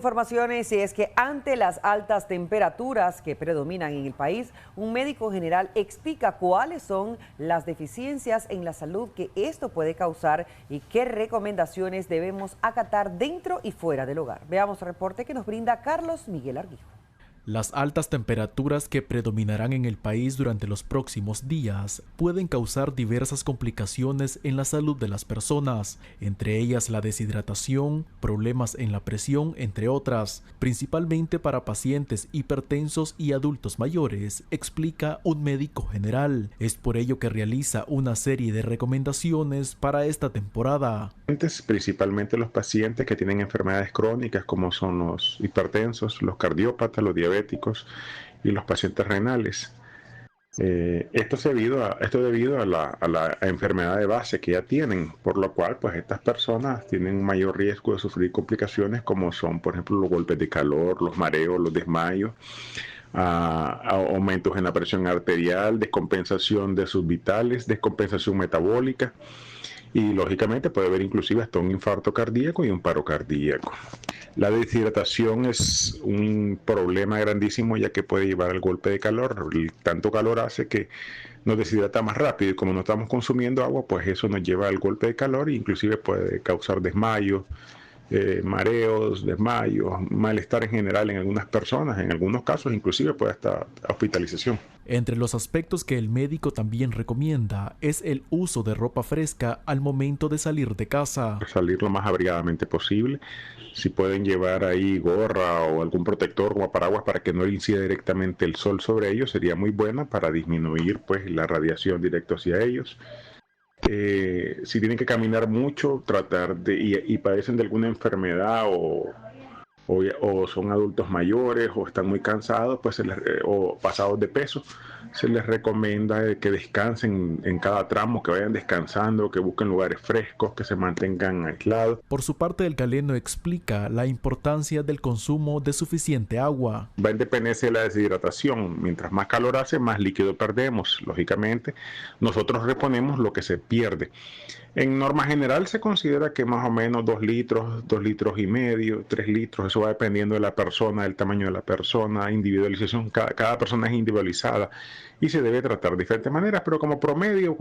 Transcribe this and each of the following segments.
informaciones, y es que ante las altas temperaturas que predominan en el país, un médico general explica cuáles son las deficiencias en la salud que esto puede causar y qué recomendaciones debemos acatar dentro y fuera del hogar. Veamos el reporte que nos brinda Carlos Miguel Arguijo. Las altas temperaturas que predominarán en el país durante los próximos días pueden causar diversas complicaciones en la salud de las personas, entre ellas la deshidratación, problemas en la presión, entre otras, principalmente para pacientes hipertensos y adultos mayores, explica un médico general. Es por ello que realiza una serie de recomendaciones para esta temporada. Principalmente los pacientes que tienen enfermedades crónicas como son los hipertensos, los cardiópatas, los diabéticos y los pacientes renales. Esto debido a la enfermedad de base que ya tienen, por lo cual pues estas personas tienen un mayor riesgo de sufrir complicaciones como son, por ejemplo, los golpes de calor, los mareos, los desmayos, aumentos en la presión arterial, descompensación de sus vitales, descompensación metabólica. Y lógicamente puede haber inclusive hasta un infarto cardíaco y un paro cardíaco. La deshidratación es un problema grandísimo, ya que puede llevar al golpe de calor. Tanto calor hace que nos deshidrata más rápido, y como no estamos consumiendo agua, pues eso nos lleva al golpe de calor e inclusive puede causar desmayos, mareos, desmayos, malestar en general en algunas personas, en algunos casos inclusive puede hasta hospitalización. Entre los aspectos que el médico también recomienda es el uso de ropa fresca al momento de salir de casa. Salir lo más abrigadamente posible. Si pueden llevar ahí gorra o algún protector como paraguas para que no le incida directamente el sol sobre ellos, sería muy buena para disminuir pues la radiación directa hacia ellos. Si tienen que caminar mucho, y padecen de alguna enfermedad o son adultos mayores o están muy cansados, pues o pasados de peso, se les recomienda que descansen en cada tramo, que vayan descansando, que busquen lugares frescos, que se mantengan aislados. Por su parte, el galeno explica la importancia del consumo de suficiente agua. Va en dependencia de la deshidratación. Mientras más calor hace, más líquido perdemos. Lógicamente, nosotros reponemos lo que se pierde. En norma general se considera que más o menos 2 litros, 2 litros y medio, 3 litros, eso va dependiendo de la persona, del tamaño de la persona, individualización, cada persona es individualizada y se debe tratar de diferentes maneras, pero como promedio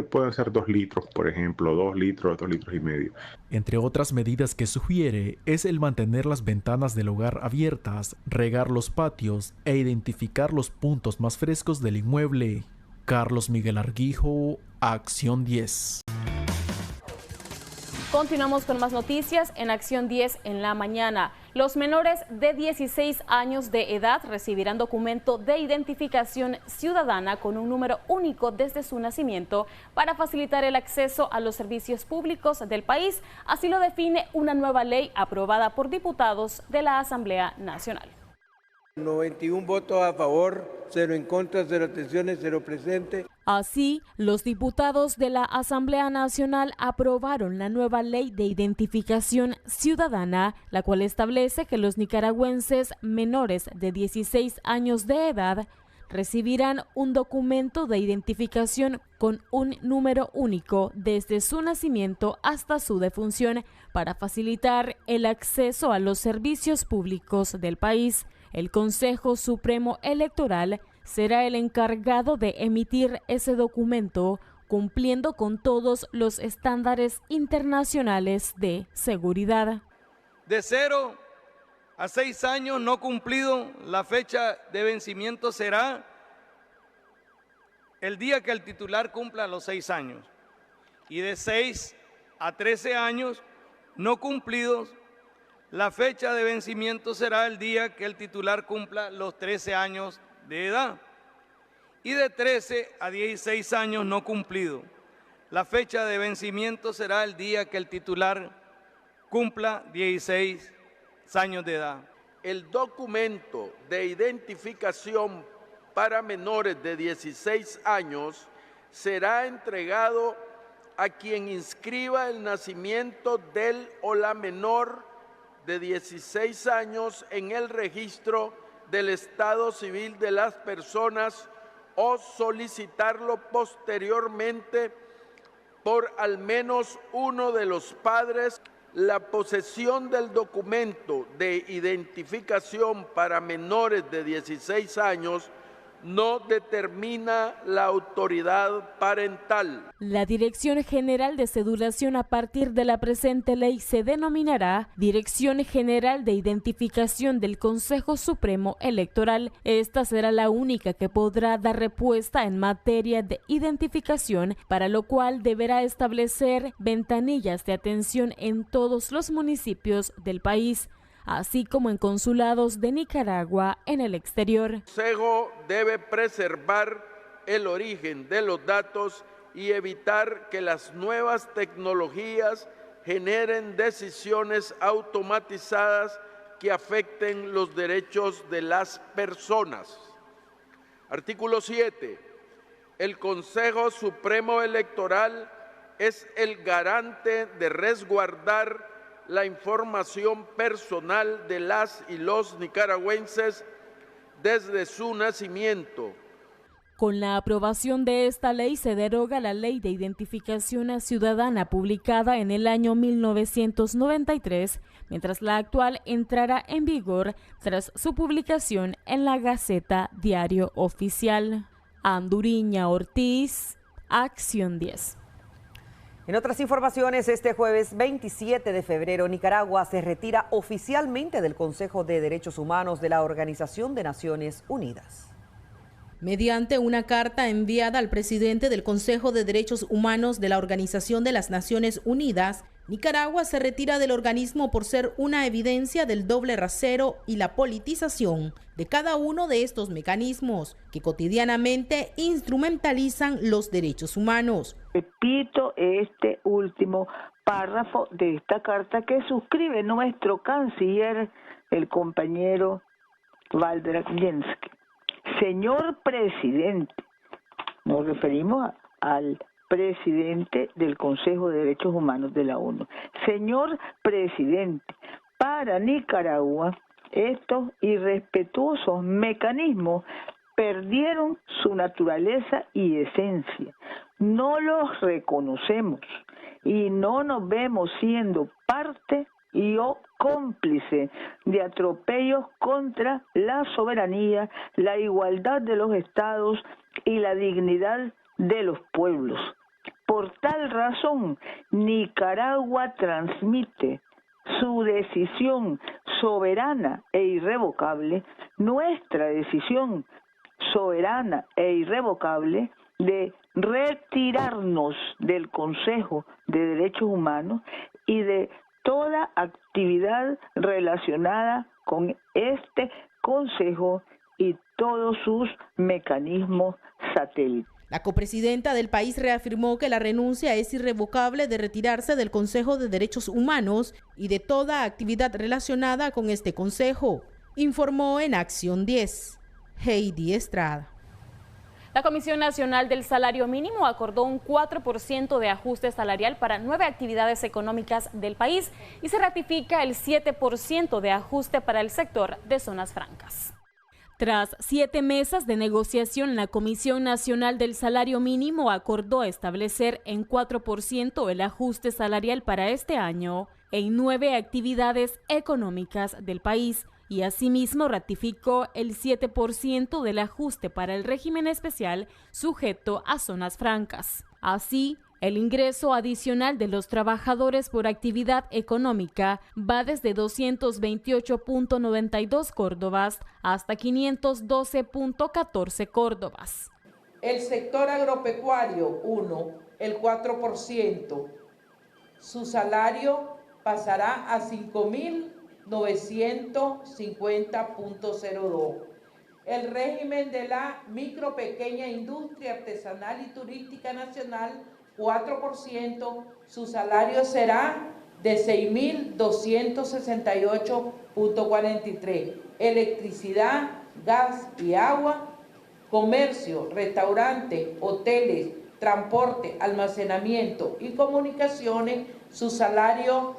pueden ser 2 litros, por ejemplo, 2 litros, 2 litros y medio. Entre otras medidas que sugiere es el mantener las ventanas del hogar abiertas, regar los patios e identificar los puntos más frescos del inmueble. Carlos Miguel Arguijo, Acción 10. Continuamos con más noticias en Acción 10 en la mañana. Los menores de 16 años de edad recibirán documento de identificación ciudadana con un número único desde su nacimiento para facilitar el acceso a los servicios públicos del país. Así lo define una nueva ley aprobada por diputados de la Asamblea Nacional. 91 votos a favor, 0 en contra, 0 abstenciones, 0 presentes. Así, los diputados de la Asamblea Nacional aprobaron la nueva ley de identificación ciudadana, la cual establece que los nicaragüenses menores de 16 años de edad recibirán un documento de identificación con un número único desde su nacimiento hasta su defunción para facilitar el acceso a los servicios públicos del país. El Consejo Supremo Electoral será el encargado de emitir ese documento, cumpliendo con todos los estándares internacionales de seguridad. De 0 a 6 años no cumplido, la fecha de vencimiento será el día que el titular cumpla los 6 años. Y de 6 a 13 años no cumplidos, la fecha de vencimiento será el día que el titular cumpla los 13 años de edad. Y de 13 a 16 años no cumplido, la fecha de vencimiento será el día que el titular cumpla 16 años de edad. El documento de identificación para menores de 16 años será entregado a quien inscriba el nacimiento del o la menor de 16 años en el registro del Estado Civil de las personas o solicitarlo posteriormente por al menos uno de los padres la posesión del documento de identificación para menores de 16 años no determina la autoridad parental. La Dirección General de Cedulación a partir de la presente ley se denominará Dirección General de Identificación del Consejo Supremo Electoral. Esta será la única que podrá dar respuesta en materia de identificación, para lo cual deberá establecer ventanillas de atención en todos los municipios del país, así como en consulados de Nicaragua en el exterior. El Consejo debe preservar el origen de los datos y evitar que las nuevas tecnologías generen decisiones automatizadas que afecten los derechos de las personas. Artículo 7. El Consejo Supremo Electoral es el garante de resguardar la información personal de las y los nicaragüenses desde su nacimiento. Con la aprobación de esta ley se deroga la Ley de Identificación Ciudadana publicada en el año 1993, mientras la actual entrará en vigor tras su publicación en la Gaceta Diario Oficial. Anduriña Ortiz, Acción 10. En otras informaciones, este jueves 27 de febrero, Nicaragua se retira oficialmente del Consejo de Derechos Humanos de la Organización de Naciones Unidas. Mediante una carta enviada al presidente del Consejo de Derechos Humanos de la Organización de las Naciones Unidas, Nicaragua se retira del organismo por ser una evidencia del doble rasero y la politización de cada uno de estos mecanismos que cotidianamente instrumentalizan los derechos humanos. Repito este último párrafo de esta carta que suscribe nuestro canciller, el compañero Valdera Jensky. Señor presidente, nos referimos al presidente del Consejo de Derechos Humanos de la ONU. Señor presidente, para Nicaragua estos irrespetuosos mecanismos perdieron su naturaleza y esencia. No los reconocemos y no nos vemos siendo parte y o cómplice de atropellos contra la soberanía, la igualdad de los estados y la dignidad de los pueblos. Por tal razón, Nicaragua transmite su decisión soberana e irrevocable, nuestra decisión soberana e irrevocable de retirarnos del Consejo de Derechos Humanos y de toda actividad relacionada con este Consejo y todos sus mecanismos satélites. La copresidenta del país reafirmó que la renuncia es irrevocable de retirarse del Consejo de Derechos Humanos y de toda actividad relacionada con este consejo, informó en Acción 10, Heidi Estrada. La Comisión Nacional del Salario Mínimo acordó un 4% de ajuste salarial para 9 actividades económicas del país y se ratifica el 7% de ajuste para el sector de zonas francas. Tras 7 mesas de negociación, la Comisión Nacional del Salario Mínimo acordó establecer en 4% el ajuste salarial para este año en 9 actividades económicas del país y asimismo ratificó el 7% del ajuste para el régimen especial sujeto a zonas francas. Así, el ingreso adicional de los trabajadores por actividad económica va desde 228.92 córdobas hasta 512.14 córdobas. El sector agropecuario, el 4%. Su salario pasará a 5.950.02. El régimen de la micro pequeña industria artesanal y turística nacional, 4%, su salario será de 6.268.43. Electricidad, gas y agua, comercio, restaurante, hoteles, transporte, almacenamiento y comunicaciones, su salario,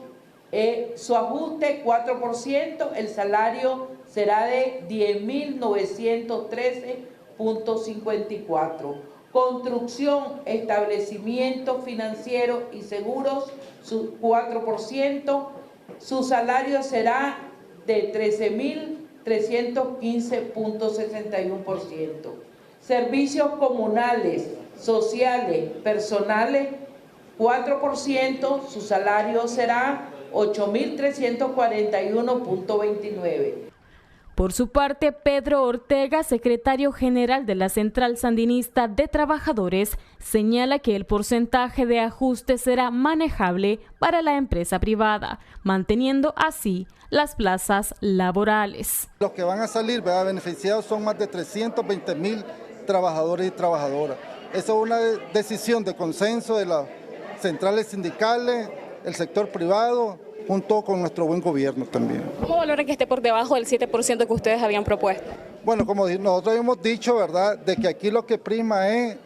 su ajuste 4%, el salario será de 10.913.54. Construcción, establecimiento financiero y seguros, 4%. Su salario será de 13.315.61%. Servicios comunales, sociales, personales, 4%. Su salario será 8.341.29. Por su parte, Pedro Ortega, secretario general de la Central Sandinista de Trabajadores, señala que el porcentaje de ajuste será manejable para la empresa privada, manteniendo así las plazas laborales. Los que van a salir beneficiados son más de 320.000 trabajadores y trabajadoras. Esa es una decisión de consenso de las centrales sindicales, el sector privado, junto con nuestro buen gobierno también. ¿Cómo valoran que esté por debajo del 7% que ustedes habían propuesto? Bueno, como nosotros hemos dicho, ¿verdad?, de que aquí lo que prima es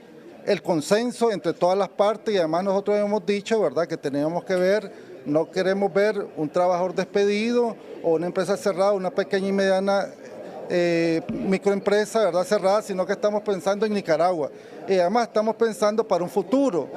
el consenso entre todas las partes, y además nosotros hemos dicho, ¿verdad?, que tenemos que ver, no queremos ver un trabajador despedido o una empresa cerrada, una pequeña y mediana microempresa, ¿verdad?, cerrada, sino que estamos pensando en Nicaragua. Y además estamos pensando para un futuro.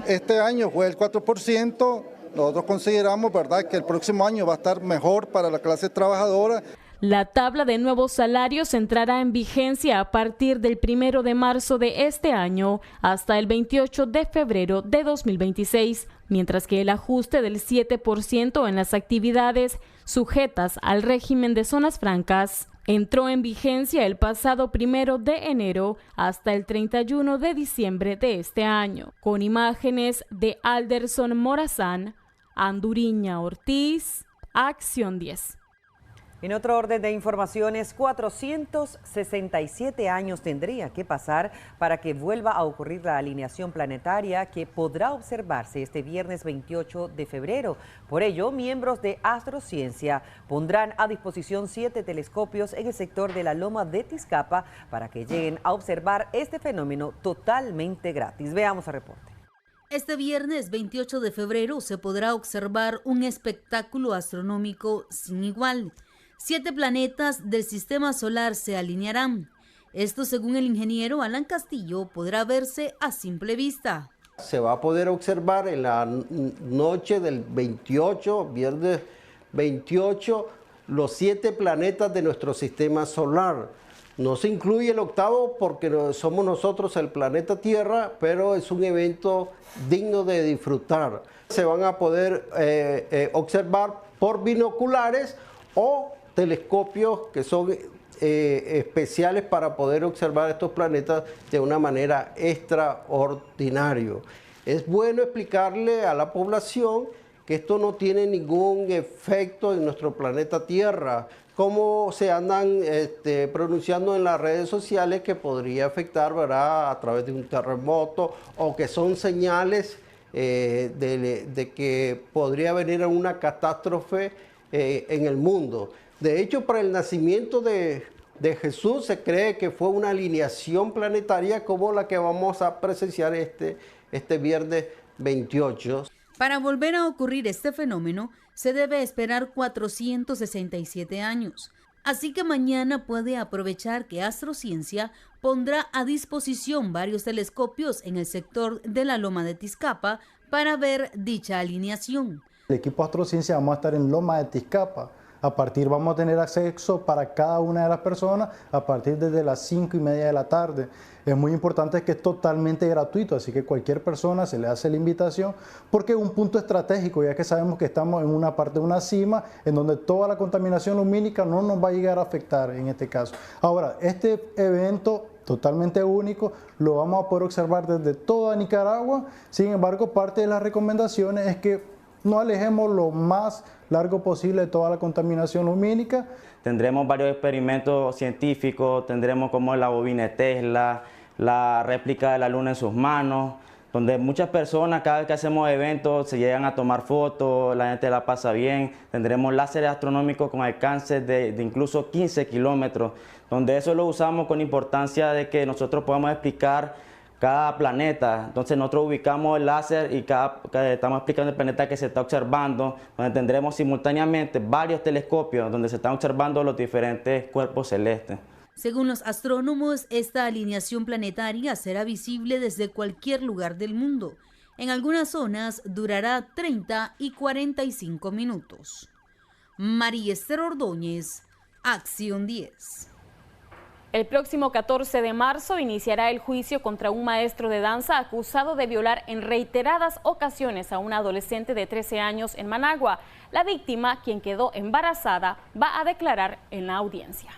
Este año fue el 4%, nosotros consideramos, ¿verdad?, que el próximo año va a estar mejor para la clase trabajadora. La tabla de nuevos salarios entrará en vigencia a partir del 1 de marzo de este año hasta el 28 de febrero de 2026, mientras que el ajuste del 7% en las actividades sujetas al régimen de zonas francas entró en vigencia el pasado 1 de enero hasta el 31 de diciembre de este año. Con imágenes de Alderson Morazán, Anduriña Ortiz, Acción 10. En otro orden de informaciones, 467 años tendría que pasar para que vuelva a ocurrir la alineación planetaria que podrá observarse este viernes 28 de febrero. Por ello, miembros de Astrociencia pondrán a disposición 7 telescopios en el sector de la Loma de Tizcapa para que lleguen a observar este fenómeno totalmente gratis. Veamos el reporte. Este viernes 28 de febrero se podrá observar un espectáculo astronómico sin igual. 7 planetas del sistema solar se alinearán. Esto, según el ingeniero Alan Castillo, podrá verse a simple vista. Se va a poder observar en la noche del 28, viernes 28, los 7 planetas de nuestro sistema solar. No se incluye el octavo porque somos nosotros el planeta Tierra, pero es un evento digno de disfrutar. Se van a poder observar por binoculares o telescopios que son especiales para poder observar estos planetas de una manera extraordinaria. Es bueno explicarle a la población que esto no tiene ningún efecto en nuestro planeta Tierra, como se andan pronunciando en las redes sociales que podría afectar, ¿verdad?, a través de un terremoto, o que son señales de que podría venir una catástrofe en el mundo. De hecho, para el nacimiento de Jesús se cree que fue una alineación planetaria como la que vamos a presenciar este viernes 28. Para volver a ocurrir este fenómeno, se debe esperar 467 años. Así que mañana puede aprovechar que Astrociencia pondrá a disposición varios telescopios en el sector de la Loma de Tizcapa para ver dicha alineación. El equipo Astrociencia vamos a estar en Loma de Tizcapa. Vamos a tener acceso para cada una de las personas a partir desde las 5:30 de la tarde. Es muy importante que es totalmente gratuito, así que cualquier persona se le hace la invitación porque es un punto estratégico, ya que sabemos que estamos en una parte de una cima en donde toda la contaminación lumínica no nos va a llegar a afectar en este caso. Ahora, este evento totalmente único lo vamos a poder observar desde toda Nicaragua. Sin embargo, parte de las recomendaciones es que no alejemos lo más largo posible de toda la contaminación lumínica. Tendremos varios experimentos científicos, tendremos como la bobina de Tesla, la réplica de la luna en sus manos, donde muchas personas cada vez que hacemos eventos se llegan a tomar fotos, la gente la pasa bien. Tendremos láseres astronómicos con alcances de incluso 15 kilómetros, donde eso lo usamos con importancia de que nosotros podamos explicar cada planeta. Entonces nosotros ubicamos el láser y estamos explicando el planeta que se está observando, donde tendremos simultáneamente varios telescopios donde se están observando los diferentes cuerpos celestes. Según los astrónomos, esta alineación planetaria será visible desde cualquier lugar del mundo. En algunas zonas durará 30 y 45 minutos. María Esther Ordóñez, Acción 10. El próximo 14 de marzo iniciará el juicio contra un maestro de danza acusado de violar en reiteradas ocasiones a una adolescente de 13 años en Managua. La víctima, quien quedó embarazada, va a declarar en la audiencia.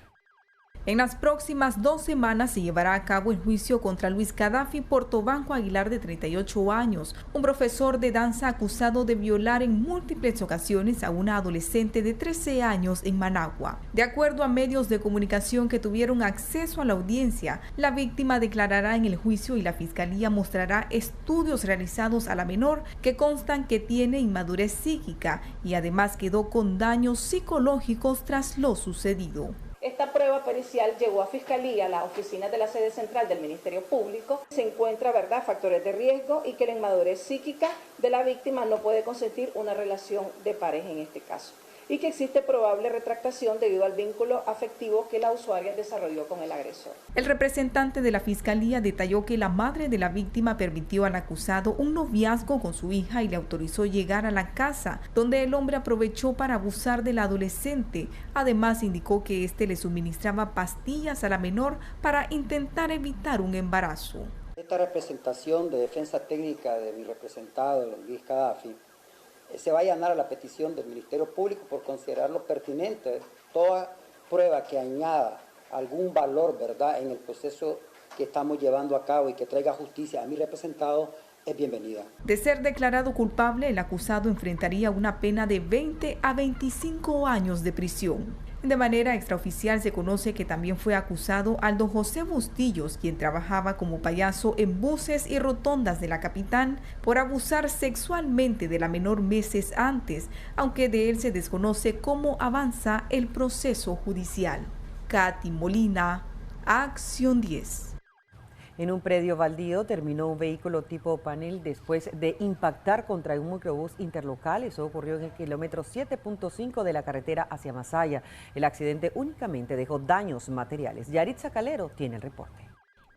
En las próximas 2 semanas se llevará a cabo el juicio contra Luis Gaddafi Portobanco Aguilar, de 38 años, un profesor de danza acusado de violar en múltiples ocasiones a una adolescente de 13 años en Managua. De acuerdo a medios de comunicación que tuvieron acceso a la audiencia, la víctima declarará en el juicio y la fiscalía mostrará estudios realizados a la menor que constan que tiene inmadurez psíquica y además quedó con daños psicológicos tras lo sucedido. Esta prueba pericial llegó a Fiscalía, a la oficina de la sede central del Ministerio Público. Se encuentra, factores de riesgo y que la inmadurez psíquica de la víctima no puede consentir una relación de pareja en este caso. Y que existe probable retractación debido al vínculo afectivo que la usuaria desarrolló con el agresor. El representante de la Fiscalía detalló que la madre de la víctima permitió al acusado un noviazgo con su hija y le autorizó llegar a la casa, donde el hombre aprovechó para abusar de la adolescente. Además, indicó que este le suministraba pastillas a la menor para intentar evitar un embarazo. Esta representación de defensa técnica de mi representado, Luis Gaddafi, se va a allanar a la petición del Ministerio Público por considerarlo pertinente. Toda prueba que añada algún valor, en el proceso que estamos llevando a cabo y que traiga justicia a mi representado es bienvenida. De ser declarado culpable, el acusado enfrentaría una pena de 20 a 25 años de prisión. De manera extraoficial se conoce que también fue acusado Aldo José Bustillos, quien trabajaba como payaso en buses y rotondas de la capital, por abusar sexualmente de la menor meses antes, aunque de él se desconoce cómo avanza el proceso judicial. Katy Molina, Acción 10. En un predio baldío terminó un vehículo tipo panel después de impactar contra un microbús interlocal. Eso ocurrió en el kilómetro 7.5 de la carretera hacia Masaya. El accidente únicamente dejó daños materiales. Yaritza Calero tiene el reporte.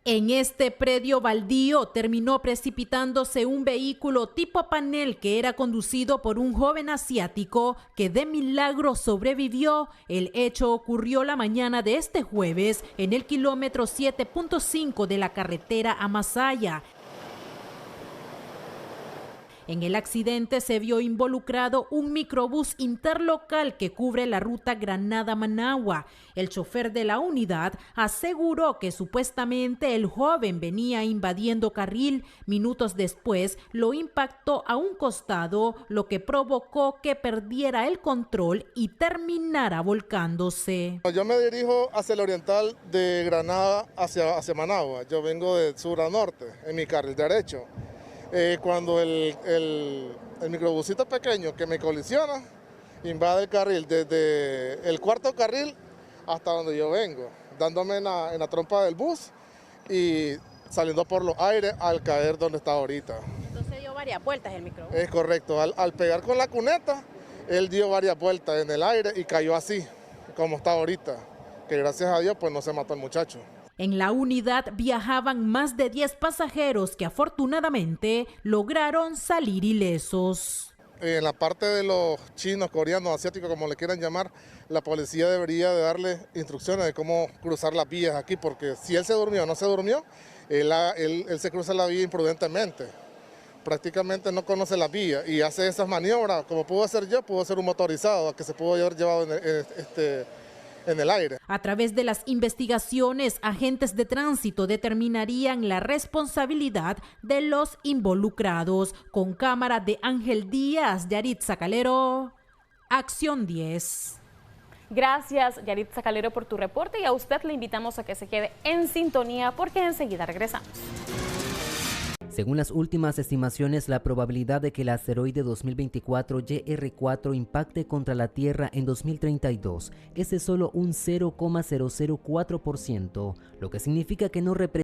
En este predio baldío terminó precipitándose un vehículo tipo panel que era conducido por un joven asiático que de milagro sobrevivió. El hecho ocurrió la mañana de este jueves en el kilómetro 7.5 de la carretera a Masaya. En el accidente se vio involucrado un microbús interlocal que cubre la ruta Granada-Managua. El chofer de la unidad aseguró que supuestamente el joven venía invadiendo carril. Minutos después lo impactó a un costado, lo que provocó que perdiera el control y terminara volcándose. Yo me dirijo hacia el oriental de Granada hacia Managua. Yo vengo de sur a norte en mi carril derecho. Cuando el microbusito pequeño que me colisiona invade el carril desde el cuarto carril hasta donde yo vengo, dándome en la trompa del bus y saliendo por los aires al caer donde está ahorita. Entonces dio varias vueltas el microbús. Es correcto, al pegar con la cuneta, él dio varias vueltas en el aire y cayó así, como está ahorita, que gracias a Dios pues no se mató el muchacho. En la unidad viajaban más de 10 pasajeros que afortunadamente lograron salir ilesos. En la parte de los chinos, coreanos, asiáticos, como le quieran llamar, la policía debería de darle instrucciones de cómo cruzar las vías aquí, porque si él se durmió o no se durmió, él se cruza la vía imprudentemente. Prácticamente no conoce la vía y hace esas maniobras, como pudo hacer yo, pudo ser un motorizado, que se pudo haber llevado en el aire. A través de las investigaciones, agentes de tránsito determinarían la responsabilidad de los involucrados. Con cámara de Ángel Díaz, Yaritza Calero, Acción 10. Gracias, Yaritza Calero, por tu reporte, y a usted le invitamos a que se quede en sintonía porque enseguida regresamos. Según las últimas estimaciones, la probabilidad de que el asteroide 2024 YR4 impacte contra la Tierra en 2032 es de solo un 0,004%, lo que significa que no representa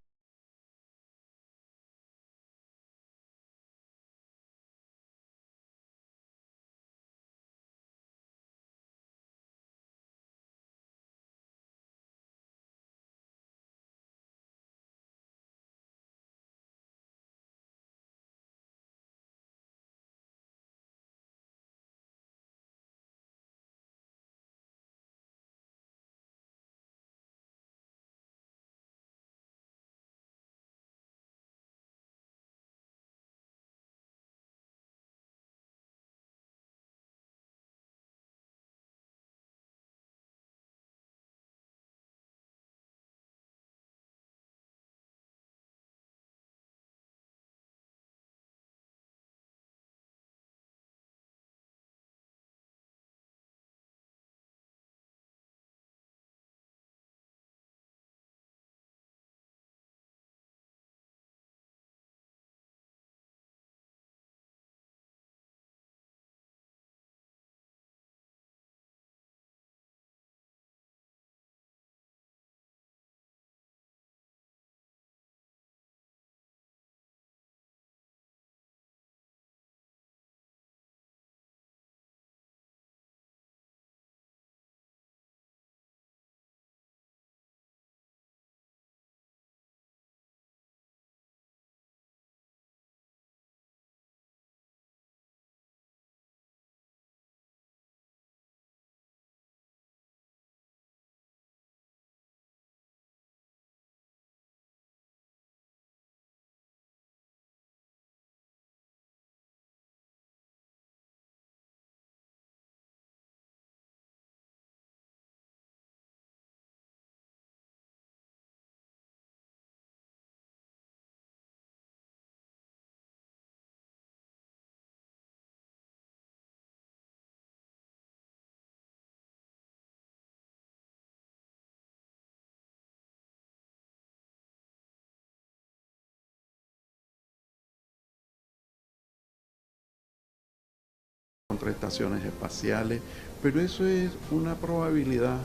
contra estaciones espaciales, pero eso es una probabilidad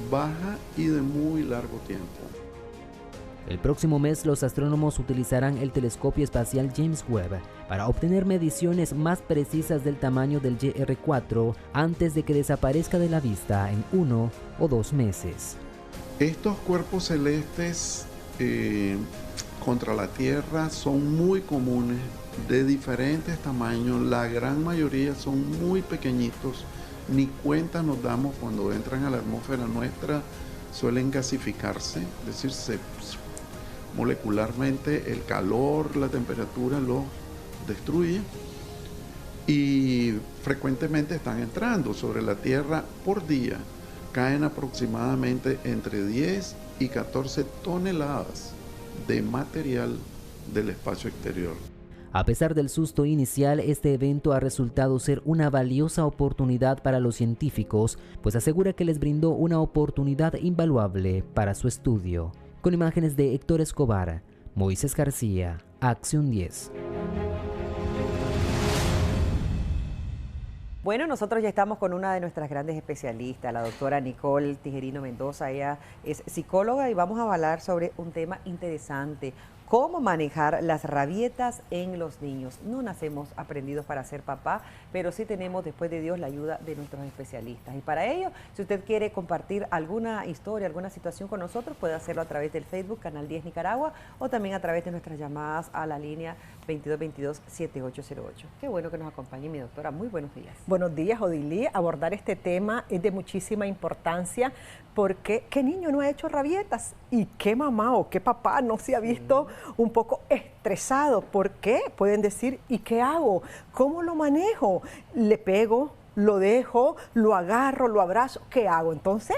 baja y de muy largo tiempo. El próximo mes los astrónomos utilizarán el telescopio espacial James Webb para obtener mediciones más precisas del tamaño del YR4 antes de que desaparezca de la vista en 1 o 2 meses. Estos cuerpos celestes contra la Tierra son muy comunes, de diferentes tamaños, la gran mayoría son muy pequeñitos, ni cuenta nos damos cuando entran a la atmósfera nuestra, suelen gasificarse, es decir, molecularmente el calor, la temperatura los destruye y frecuentemente están entrando sobre la Tierra por día. Caen aproximadamente entre 10 y 14 toneladas de material del espacio exterior. A pesar del susto inicial, este evento ha resultado ser una valiosa oportunidad para los científicos, pues asegura que les brindó una oportunidad invaluable para su estudio. Con imágenes de Héctor Escobar, Moisés García, Acción 10. Bueno, nosotros ya estamos con una de nuestras grandes especialistas, la doctora Nicole Tijerino Mendoza. Ella es psicóloga y vamos a hablar sobre un tema interesante: cómo manejar las rabietas en los niños. No nacemos aprendidos para ser papá, pero sí tenemos, después de Dios, la ayuda de nuestros especialistas. Y para ello, si usted quiere compartir alguna historia, alguna situación con nosotros, puede hacerlo a través del Facebook, Canal 10 Nicaragua, o también a través de nuestras llamadas a la línea 2222-7808. Qué bueno que nos acompañe mi doctora. Muy buenos días. Buenos días, Odilí. Abordar este tema es de muchísima importancia porque ¿qué niño no ha hecho rabietas? ¿Y qué mamá o qué papá no se ha visto un poco estresado? ¿Por qué? Pueden decir, ¿y qué hago? ¿Cómo lo manejo? ¿Le pego? ¿Lo dejo? ¿Lo agarro? ¿Lo abrazo? ¿Qué hago? Entonces,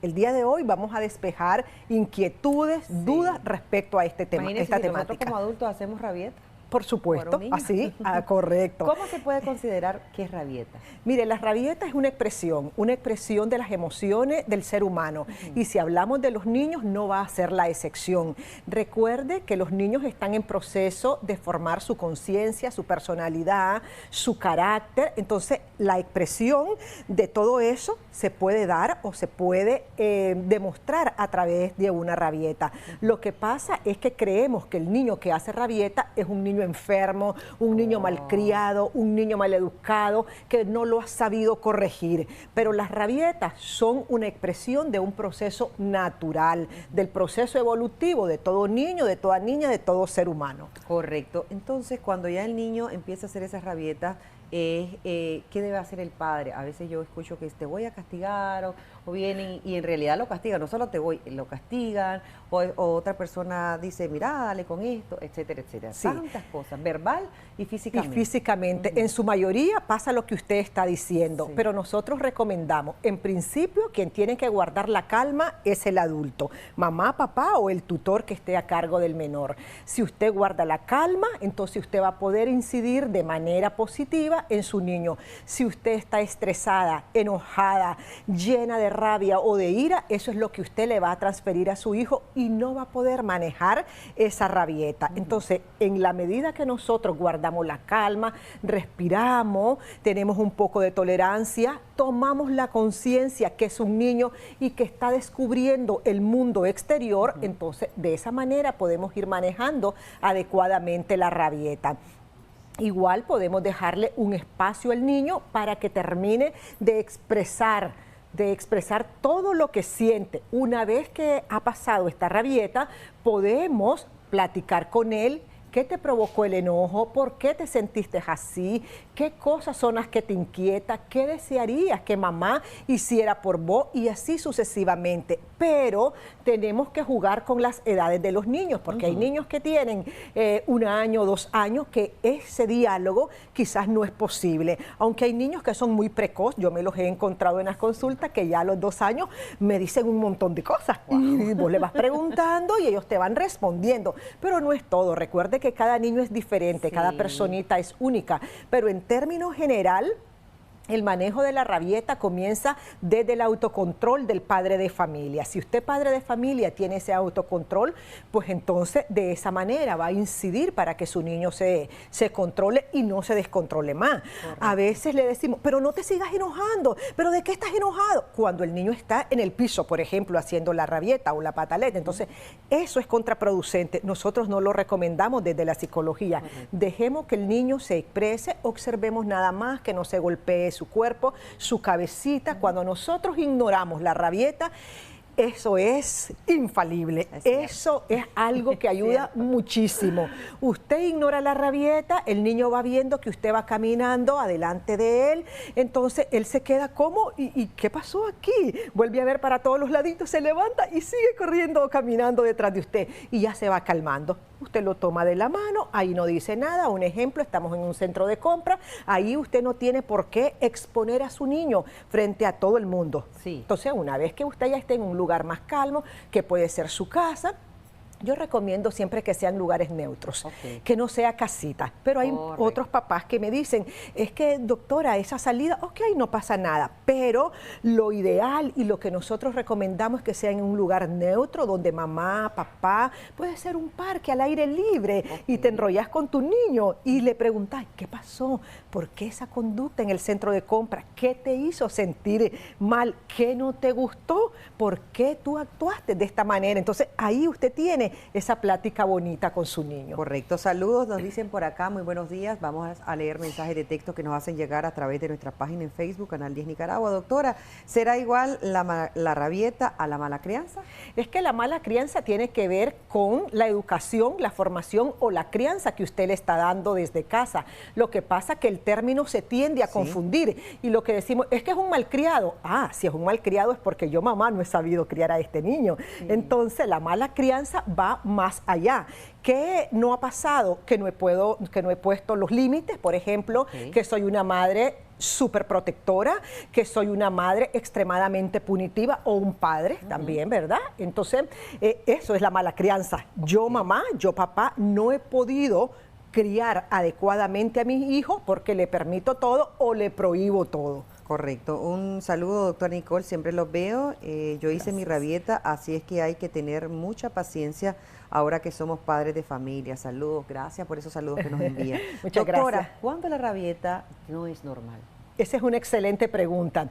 el día de hoy vamos a despejar inquietudes, dudas respecto a este tema, Imagínense esta si temática. nosotros como adultos hacemos rabietas. Por supuesto, así, correcto. ¿Cómo se puede considerar que es rabieta? Mire, la rabieta es una expresión de las emociones del ser humano. Y si hablamos de los niños, no va a ser la excepción. Recuerde que los niños están en proceso de formar su conciencia, su personalidad, su carácter. Entonces, la expresión de todo eso se puede dar o se puede demostrar a través de una rabieta. Lo que pasa es que creemos que el niño que hace rabieta es un niño enfermo, un niño malcriado, un niño maleducado, que no lo ha sabido corregir. Pero las rabietas son una expresión de un proceso natural, del proceso evolutivo de todo niño, de toda niña, de todo ser humano. Correcto. Entonces, cuando ya el niño empieza a hacer esas rabietas, ¿qué debe hacer el padre? A veces yo escucho que te voy a castigar o vienen y en realidad lo castigan, no solo lo castigan, o otra persona dice, mira, dale con esto, etcétera, etcétera. Sí. Tantas cosas, verbal y físicamente. Y físicamente. En su mayoría pasa lo que usted está diciendo, pero nosotros recomendamos, en principio, quien tiene que guardar la calma es el adulto, mamá, papá o el tutor que esté a cargo del menor. Si usted guarda la calma, entonces usted va a poder incidir de manera positiva en su niño. Si usted está estresada, enojada, llena de rabia o de ira, eso es lo que usted le va a transferir a su hijo y no va a poder manejar esa rabieta. Entonces, en la medida que nosotros guardamos la calma, respiramos, tenemos un poco de tolerancia, tomamos la conciencia que es un niño y que está descubriendo el mundo exterior, entonces de esa manera podemos ir manejando adecuadamente la rabieta. Igual podemos dejarle un espacio al niño para que termine de expresar todo lo que siente. Una vez que ha pasado esta rabieta, podemos platicar con él. ¿Qué te provocó el enojo? ¿Por qué te sentiste así? ¿Qué cosas son las que te inquietan? ¿Qué desearías que mamá hiciera por vos? Y así sucesivamente. Pero tenemos que jugar con las edades de los niños, porque hay niños que tienen 1 año, 2 años, que ese diálogo quizás no es posible. Aunque hay niños que son muy precoz, yo me los he encontrado en las consultas, que ya a los 2 años me dicen un montón de cosas. Wow. Y vos le vas preguntando y ellos te van respondiendo. Pero no es todo. Recuerde que cada niño es diferente, cada personita es única, pero en términos general, El manejo de la rabieta comienza desde el autocontrol del padre de familia. Si usted, padre de familia, tiene ese autocontrol, pues entonces de esa manera va a incidir para que su niño se controle y no se descontrole más. Correcto. A veces le decimos, pero no te sigas enojando, pero ¿de qué estás enojado? Cuando el niño está en el piso, por ejemplo, haciendo la rabieta o la pataleta. Entonces, eso es contraproducente. Nosotros no lo recomendamos desde la psicología. Dejemos que el niño se exprese, observemos nada más, que no se golpee su cuerpo, su cabecita. Cuando nosotros ignoramos la rabieta, eso es infalible, eso es algo que ayuda muchísimo. Usted ignora la rabieta, el niño va viendo que usted va caminando adelante de él, entonces él se queda como, ¿y qué pasó aquí? Vuelve a ver para todos los laditos, se levanta y sigue corriendo o caminando detrás de usted y ya se va calmando. Usted lo toma de la mano, ahí no dice nada. Un ejemplo, estamos en un centro de compra, ahí usted no tiene por qué exponer a su niño frente a todo el mundo. Sí. Entonces, una vez que usted ya esté en un lugar más calmo, que puede ser su casa, yo recomiendo siempre que sean lugares neutros, que no sea casita. Pero hay otros papás que me dicen, es que doctora, esa salida, ok, no pasa nada, pero lo ideal y lo que nosotros recomendamos es que sea en un lugar neutro, donde mamá, papá, puede ser un parque al aire libre, y te enrollas con tu niño y le preguntas, ¿qué pasó? ¿Por qué esa conducta en el centro de compra? ¿Qué te hizo sentir mal? ¿Qué no te gustó? ¿Por qué tú actuaste de esta manera? Entonces, ahí usted tiene esa plática bonita con su niño. Correcto. Saludos, nos dicen por acá, muy buenos días. Vamos a leer mensajes de texto que nos hacen llegar a través de nuestra página en Facebook, Canal 10 Nicaragua. Doctora, ¿será igual la rabieta a la mala crianza? Es que la mala crianza tiene que ver con la educación, la formación o la crianza que usted le está dando desde casa. Lo que pasa es que el término se tiende a confundir y lo que decimos es que es un malcriado. Ah, si es un malcriado es porque yo, mamá, no he sabido criar a este niño. Entonces, la mala crianza va más allá. ¿Qué no ha pasado? Que no he puesto los límites, por ejemplo, que soy una madre súper protectora, que soy una madre extremadamente punitiva, o un padre también, ¿verdad? Entonces, eso es la mala crianza. Yo, mamá, yo, papá, no he podido criar adecuadamente a mis hijos porque le permito todo o le prohíbo todo. Correcto. Un saludo, doctora Nicole, siempre los veo. Yo hice mi rabieta, así es que hay que tener mucha paciencia ahora que somos padres de familia. Saludos, gracias por esos saludos que nos envían. Muchas doctora, gracias. ¿cuándo la rabieta no es normal? Esa es una excelente pregunta.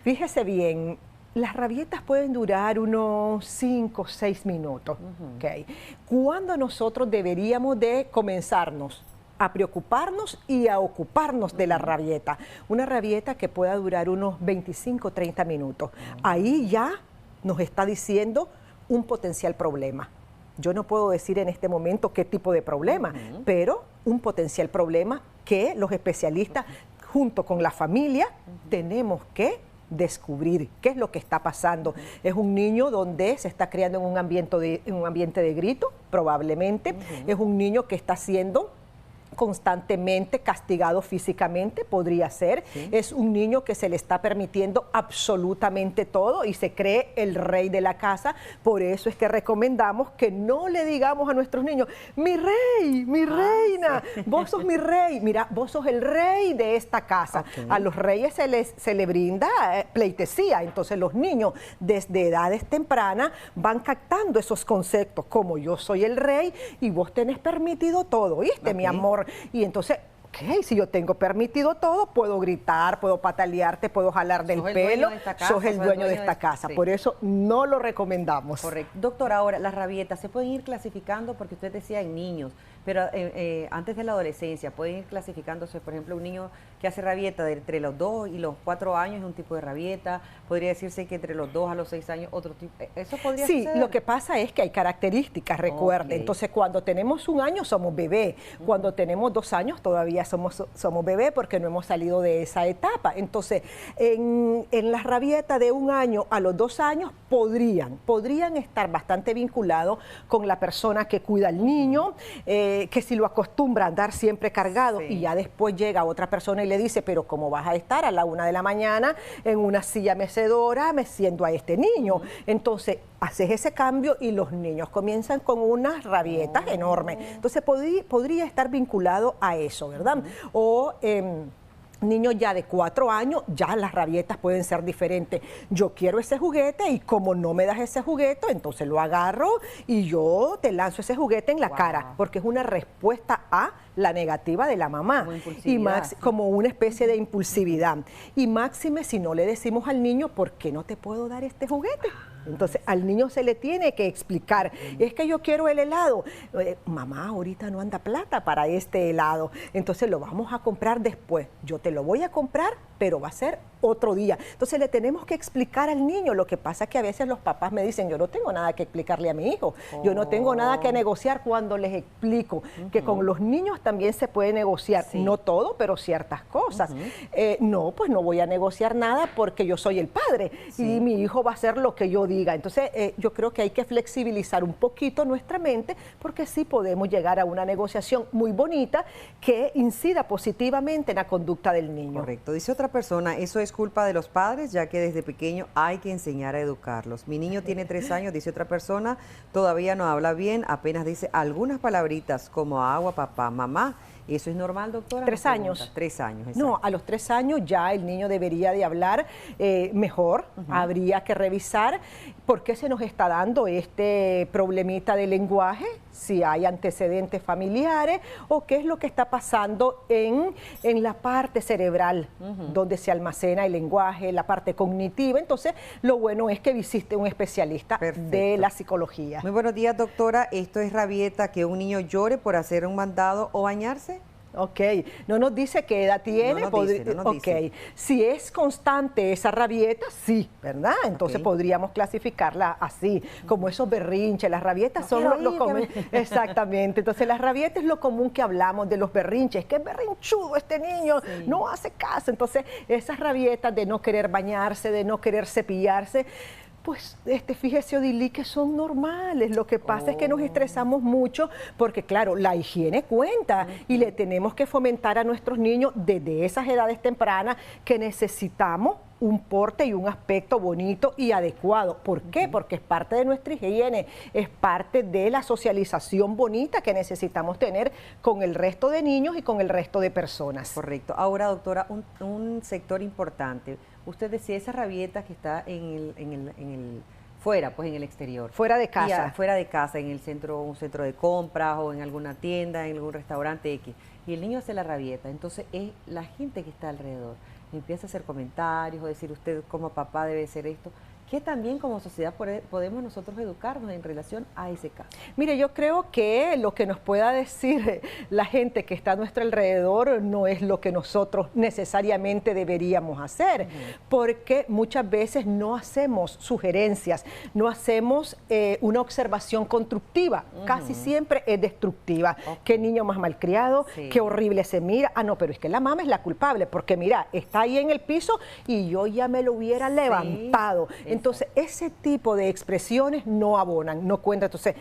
Fíjese bien, las rabietas pueden durar unos 5 o 6 minutos. ¿Okay? ¿Cuándo nosotros deberíamos de comenzarnos a preocuparnos y a ocuparnos de la rabieta? Una rabieta que pueda durar unos 25 o 30 minutos. Ahí ya nos está diciendo un potencial problema. Yo no puedo decir en este momento qué tipo de problema, pero un potencial problema que los especialistas, junto con la familia, tenemos que descubrir qué es lo que está pasando. Es un niño donde se está criando en un ambiente de grito, probablemente. Es un niño que está siendo constantemente castigado físicamente, podría ser. Es un niño que se le está permitiendo absolutamente todo y se cree el rey de la casa. Por eso es que recomendamos que no le digamos a nuestros niños, mi rey, mi reina, vos sos mi rey, mira, vos sos el rey de esta casa. A los reyes se le brinda pleitesía. Entonces los niños desde edades tempranas van captando esos conceptos, como yo soy el rey y vos tenés permitido todo, ¿viste, mi amor? Y entonces, ok, si yo tengo permitido todo, puedo gritar, puedo patalearte, puedo jalar del pelo, sos el dueño de esta casa. Por eso no lo recomendamos. Correcto. Doctora, ahora, las rabietas se pueden ir clasificando, porque usted decía en niños, pero antes de la adolescencia, pueden ir clasificándose, por ejemplo, un niño que hace rabieta de entre los 2 y los 4 años es un tipo de rabieta, podría decirse que entre los 2 a los 6 años otro tipo, ¿eso podría suceder? Sí, lo que pasa es que hay características, recuerde. Entonces, cuando tenemos 1 año somos bebé, cuando tenemos 2 años todavía somos bebé porque no hemos salido de esa etapa. Entonces, en las rabietas de 1 año a los 2 años podrían estar bastante vinculados con la persona que cuida al niño, que si lo acostumbra a andar siempre cargado y ya después llega otra persona y le dice, pero ¿cómo vas a estar a la 1 de la mañana en una silla mecedora meciendo a este niño? Entonces, haces ese cambio y los niños comienzan con unas rabietas enormes. Entonces, podría estar vinculado a eso, ¿verdad? O niños ya de 4 años, ya las rabietas pueden ser diferentes. Yo quiero ese juguete y como no me das ese juguete, entonces lo agarro y yo te lanzo ese juguete en la cara, porque es una respuesta a la negativa de la mamá. Como una especie de impulsividad. Y máxime si no le decimos al niño, ¿por qué no te puedo dar este juguete? Entonces al niño se le tiene que explicar, es que yo quiero el helado, mamá ahorita no anda plata para este helado, entonces lo vamos a comprar después, yo te lo voy a comprar, pero va a ser otro día. Entonces le tenemos que explicar al niño. Lo que pasa es que a veces los papás me dicen, yo no tengo nada que explicarle a mi hijo, yo no tengo nada que negociar. Cuando les explico que con los niños también se puede negociar, no todo, pero ciertas cosas. No, pues no voy a negociar nada porque yo soy el padre y mi hijo va a hacer lo que yo diga. Entonces yo creo que hay que flexibilizar un poquito nuestra mente, porque sí podemos llegar a una negociación muy bonita que incida positivamente en la conducta del niño. Correcto. Dice otra persona, eso es culpa de los padres, ya que desde pequeño hay que enseñar a educarlos. Mi niño tiene 3 años, dice otra persona, todavía no habla bien, apenas dice algunas palabritas como agua, papá, mamá. ¿Eso es normal, doctora? 3 años. 3 años, exacto. No, a los 3 años ya el niño debería de hablar mejor, habría que revisar por qué se nos está dando este problemita de lenguaje, si hay antecedentes familiares o qué es lo que está pasando en la parte cerebral, donde se almacena el lenguaje, la parte cognitiva. Entonces, lo bueno es que visite un especialista de la psicología. Muy buenos días, doctora. ¿Esto es rabieta que un niño llore por hacer un mandado o bañarse? Ok, no nos dice qué edad tiene. No nos dice. Si es constante esa rabieta, sí, ¿verdad? Entonces podríamos clasificarla así, como esos berrinches. Las rabietas son lo común. Exactamente, entonces las rabietas es lo común que hablamos de los berrinches, que es berrinchudo este niño, no hace caso. Entonces esas rabietas de no querer bañarse, de no querer cepillarse, pues fíjese, Odilí, que son normales. Lo que pasa es que nos estresamos mucho porque, claro, la higiene cuenta y le tenemos que fomentar a nuestros niños desde esas edades tempranas que necesitamos un porte y un aspecto bonito y adecuado. ¿Por qué? Porque es parte de nuestra higiene, es parte de la socialización bonita que necesitamos tener con el resto de niños y con el resto de personas. Correcto. Ahora, doctora, un sector importante. Usted decía esa rabieta que está fuera, pues en el exterior. Fuera de casa. Fuera de casa, en el centro, un centro de compras o en alguna tienda, en algún restaurante X. Y el niño hace la rabieta. Entonces es la gente que está alrededor. Empieza a hacer comentarios o decir usted como papá debe ser esto. ¿Qué también como sociedad podemos nosotros educarnos en relación a ese caso? Mire, yo creo que lo que nos pueda decir la gente que está a nuestro alrededor no es lo que nosotros necesariamente deberíamos hacer, porque muchas veces no hacemos sugerencias, no hacemos una observación constructiva, casi siempre es destructiva. Qué niño más malcriado, qué horrible se mira. Ah, no, pero es que la mamá es la culpable, porque mira, está ahí en el piso y yo ya me lo hubiera levantado. Entonces, ese tipo de expresiones no abonan, no cuentan. Entonces,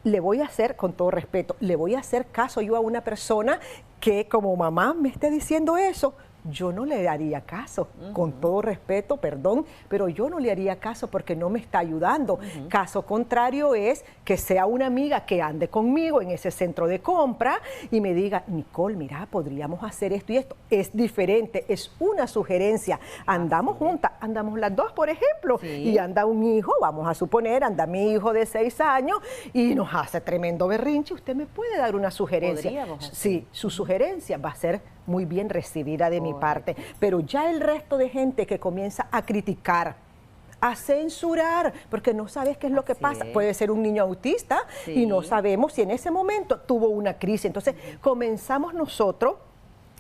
le voy a hacer, con todo respeto, le voy a hacer caso yo a una persona que como mamá me esté diciendo eso. Yo no le haría caso, con todo respeto, perdón, pero yo no le haría caso porque no me está ayudando. Caso contrario es que sea una amiga que ande conmigo en ese centro de compra y me diga, Nicole, mira, podríamos hacer esto y esto. Es diferente, es una sugerencia. Andamos juntas, andamos las dos, por ejemplo, y anda un hijo, vamos a suponer, anda mi hijo de 6 años y nos hace tremendo berrinche. Usted me puede dar una sugerencia. Sí, su sugerencia va a ser muy bien recibida de mi parte, pero ya el resto de gente que comienza a criticar, a censurar, porque no sabes qué es lo que pasa. Puede ser un niño autista y no sabemos si en ese momento tuvo una crisis. Entonces comenzamos nosotros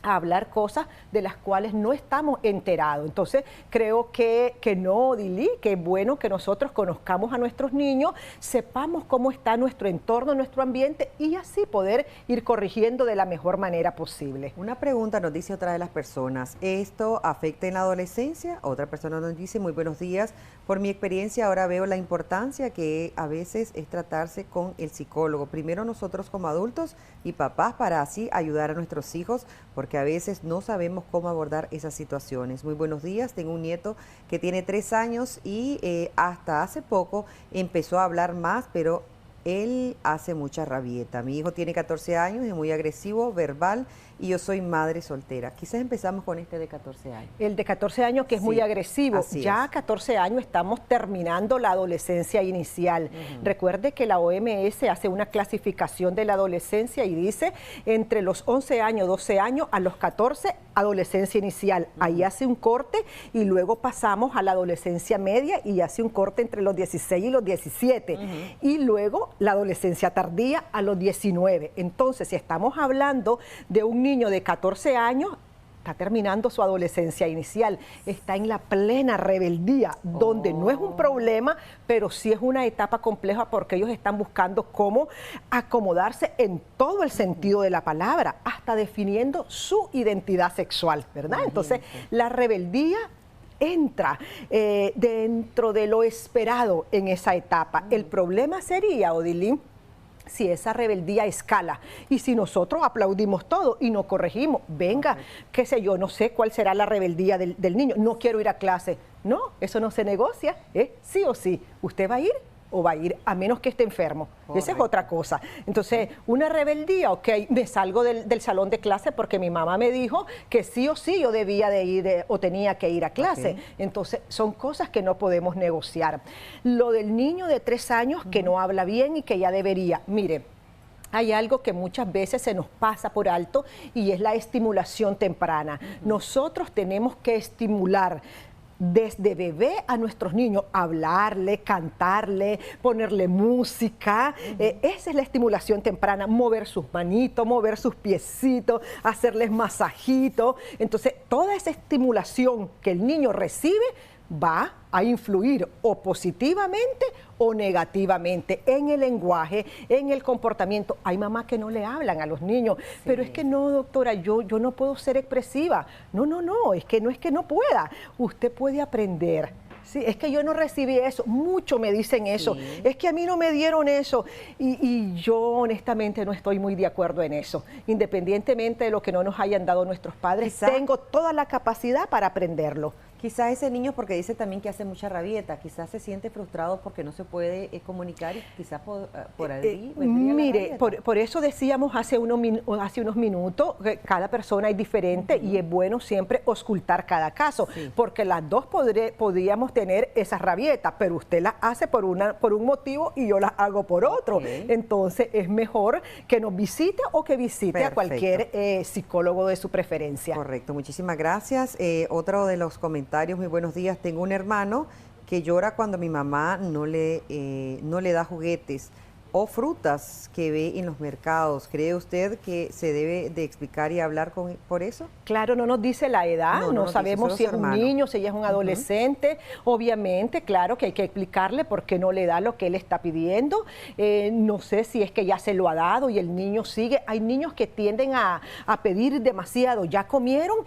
a hablar cosas de las cuales no estamos enterados. Entonces, creo que no, Dili, que es bueno que nosotros conozcamos a nuestros niños, sepamos cómo está nuestro entorno, nuestro ambiente y así poder ir corrigiendo de la mejor manera posible. Una pregunta nos dice otra de las personas, ¿esto afecta en la adolescencia? Otra persona nos dice, muy buenos días, por mi experiencia ahora veo la importancia que a veces es tratarse con el psicólogo, primero nosotros como adultos y papás para así ayudar a nuestros hijos, porque a veces no sabemos cómo abordar esas situaciones. Muy buenos días, tengo un nieto que tiene 3 años y hasta hace poco empezó a hablar más, pero él hace mucha rabieta. Mi hijo tiene 14 años, es muy agresivo, verbal y yo soy madre soltera. Quizás empezamos con este de 14 años. El de 14 años que es muy agresivo. Ya a 14 años estamos terminando la adolescencia inicial. Recuerde que la OMS hace una clasificación de la adolescencia y dice entre los 11 años, 12 años a los 14, adolescencia inicial. Ahí hace un corte y luego pasamos a la adolescencia media y hace un corte entre los 16 y los 17. Y luego la adolescencia tardía a los 19. Entonces, si estamos hablando de un niño de 14 años, está terminando su adolescencia inicial, está en la plena rebeldía, donde no es un problema, pero sí es una etapa compleja porque ellos están buscando cómo acomodarse en todo el sentido de la palabra, hasta definiendo su identidad sexual, ¿verdad? Entonces, la rebeldía entra dentro de lo esperado en esa etapa. El problema sería, Odilín, si esa rebeldía escala y si nosotros aplaudimos todo y nos corregimos, venga, qué sé yo, no sé cuál será la rebeldía del niño, no quiero ir a clase. No, eso no se negocia, sí o sí, usted va a ir o va a ir a menos que esté enfermo. Esa es otra cosa. Entonces, una rebeldía, ok, me salgo del salón de clase porque mi mamá me dijo que sí o sí yo debía de ir o tenía que ir a clase. Entonces, son cosas que no podemos negociar. Lo del niño de 3 años que no habla bien y que ya debería, mire, hay algo que muchas veces se nos pasa por alto y es la estimulación temprana. Nosotros tenemos que estimular desde bebé a nuestros niños, hablarle, cantarle, ponerle música. Esa es la estimulación temprana, mover sus manitos, mover sus piecitos, hacerles masajitos. Entonces, toda esa estimulación que el niño recibe va a influir o positivamente o negativamente en el lenguaje, en el comportamiento. Hay mamás que no le hablan a los niños, pero es que no, doctora, yo no puedo ser expresiva. No, es que no pueda. Usted puede aprender. Sí, es que yo no recibí eso, mucho me dicen eso, es que a mí no me dieron eso y yo honestamente no estoy muy de acuerdo en eso, independientemente de lo que no nos hayan dado nuestros padres, tengo toda la capacidad para aprenderlo. Quizás ese niño, porque dice también que hace mucha rabieta, quizás se siente frustrado porque no se puede comunicar y quizás por ahí mire, por eso decíamos hace unos minutos que cada persona es diferente y es bueno siempre auscultar cada caso, porque las dos podríamos tener esa rabieta, pero usted las hace por un motivo y yo las hago por otro. Entonces es mejor que nos visite o que visite a cualquier psicólogo de su preferencia. Correcto, muchísimas gracias. Otro de los comentarios, muy buenos días. Tengo un hermano que llora cuando mi mamá no le da juguetes o frutas que ve en los mercados. ¿Cree usted que se debe de explicar y hablar por eso? Claro, no nos dice la edad, no sabemos si es un niño, si ella es un adolescente. Obviamente, claro que hay que explicarle por qué no le da lo que él está pidiendo. No sé si es que ya se lo ha dado y el niño sigue. Hay niños que tienden a pedir demasiado, ya comieron,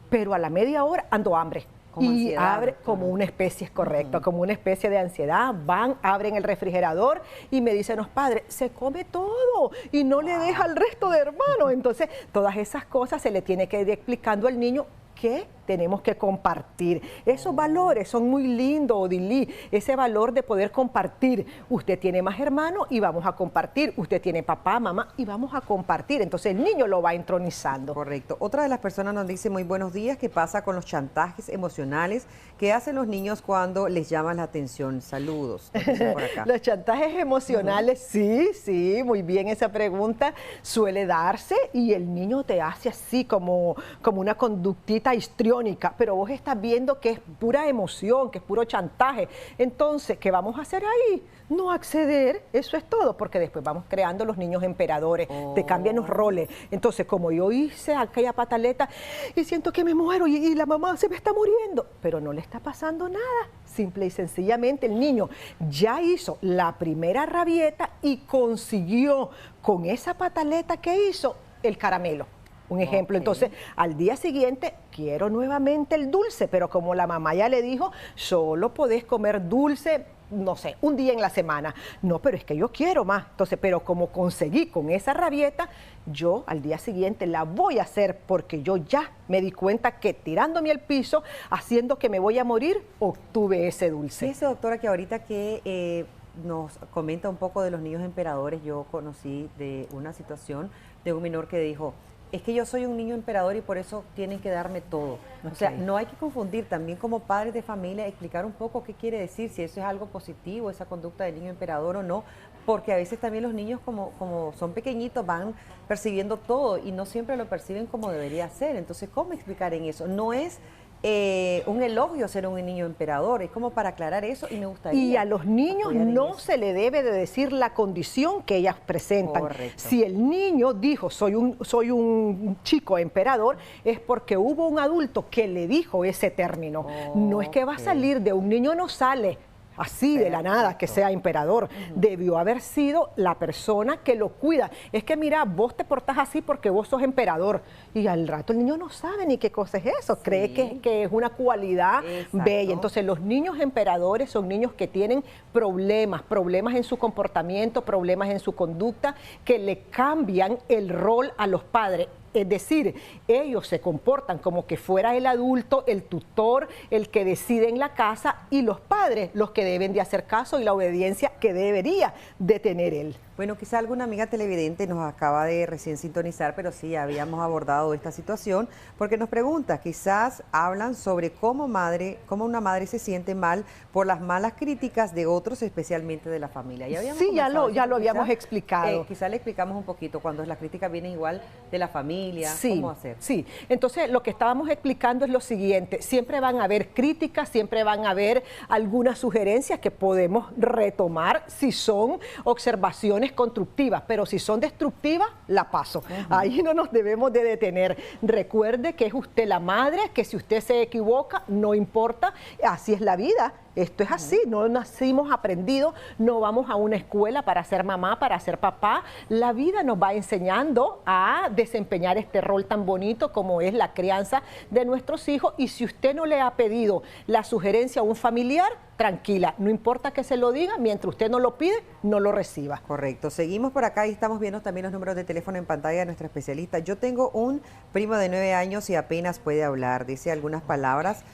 pero a la media hora ando hambre. Y abre como una especie, es correcto, como una especie de ansiedad. Van, abren el refrigerador y me dicen los padres, se come todo y no le deja al resto de hermanos. Entonces, todas esas cosas se le tiene que ir explicando al niño que tenemos que compartir. Esos valores son muy lindos, Odilí, ese valor de poder compartir. Usted tiene más hermanos y vamos a compartir. Usted tiene papá, mamá y vamos a compartir. Entonces el niño lo va entronizando. Correcto. Otra de las personas nos dice, muy buenos días, ¿qué pasa con los chantajes emocionales que hacen los niños cuando les llaman la atención? Saludos. Por acá. Los chantajes emocionales, sí, muy bien esa pregunta. Suele darse y el niño te hace así como una conductita histriónica, pero vos estás viendo que es pura emoción, que es puro chantaje. Entonces, ¿qué vamos a hacer ahí? No acceder, eso es todo, porque después vamos creando los niños emperadores, te cambian los roles. Entonces, como yo hice aquella pataleta y siento que me muero y la mamá se me está muriendo, pero no le está pasando nada. Simple y sencillamente el niño ya hizo la primera rabieta y consiguió con esa pataleta que hizo el caramelo. Un ejemplo, entonces al día siguiente quiero nuevamente el dulce, pero como la mamá ya le dijo, solo podés comer dulce, no sé, un día en la semana. No, pero es que yo quiero más. Entonces, pero como conseguí con esa rabieta, yo al día siguiente la voy a hacer porque yo ya me di cuenta que tirándome al piso, haciendo que me voy a morir, obtuve ese dulce. Fíjese, doctora, que ahorita que nos comenta un poco de los niños emperadores, yo conocí de una situación de un menor que dijo, es que yo soy un niño emperador y por eso tienen que darme todo. O sea, no hay que confundir, también como padres de familia, explicar un poco qué quiere decir, si eso es algo positivo, esa conducta del niño emperador o no, porque a veces también los niños como son pequeñitos van percibiendo todo y no siempre lo perciben como debería ser. Entonces, ¿cómo explicar en eso? No es un elogio ser un niño emperador, es como para aclarar eso y me gustaría. Y a los niños no se le debe de decir la condición que ellas presentan. Correcto. Si el niño dijo soy un chico emperador, es porque hubo un adulto que le dijo ese término. No es que va a salir de un niño, no sale así de la nada que sea emperador. Debió haber sido la persona que lo cuida. Es que mira, vos te portás así porque vos sos emperador. Y al rato el niño no sabe ni qué cosa es eso. Cree que es una cualidad bella. Entonces los niños emperadores son niños que tienen problemas en su comportamiento, problemas en su conducta, que le cambian el rol a los padres. Es decir, ellos se comportan como que fuera el adulto, el tutor, el que decide en la casa y los padres los que deben de hacer caso y la obediencia que debería de tener él. Bueno, quizá alguna amiga televidente nos acaba de recién sintonizar, pero sí habíamos abordado esta situación porque nos pregunta, quizás hablan sobre cómo una madre se siente mal por las malas críticas de otros, especialmente de la familia. Ya lo habíamos explicado. Quizá le explicamos un poquito cuando las críticas vienen igual de la familia, cómo hacer. Sí, entonces lo que estábamos explicando es lo siguiente, siempre van a haber críticas, siempre van a haber algunas sugerencias que podemos retomar si son observaciones constructivas, pero si son destructivas, la paso. Ahí no nos debemos de detener. Recuerde que es usted la madre, que si usted se equivoca, no importa, así es la vida. Esto es así, no nacimos aprendidos, no vamos a una escuela para ser mamá, para ser papá. La vida nos va enseñando a desempeñar este rol tan bonito como es la crianza de nuestros hijos. Y si usted no le ha pedido la sugerencia a un familiar, tranquila, no importa que se lo diga, mientras usted no lo pide, no lo reciba. Correcto, seguimos por acá y estamos viendo también los números de teléfono en pantalla de nuestra especialista. Yo tengo un primo de 9 años y apenas puede hablar, dice algunas palabras,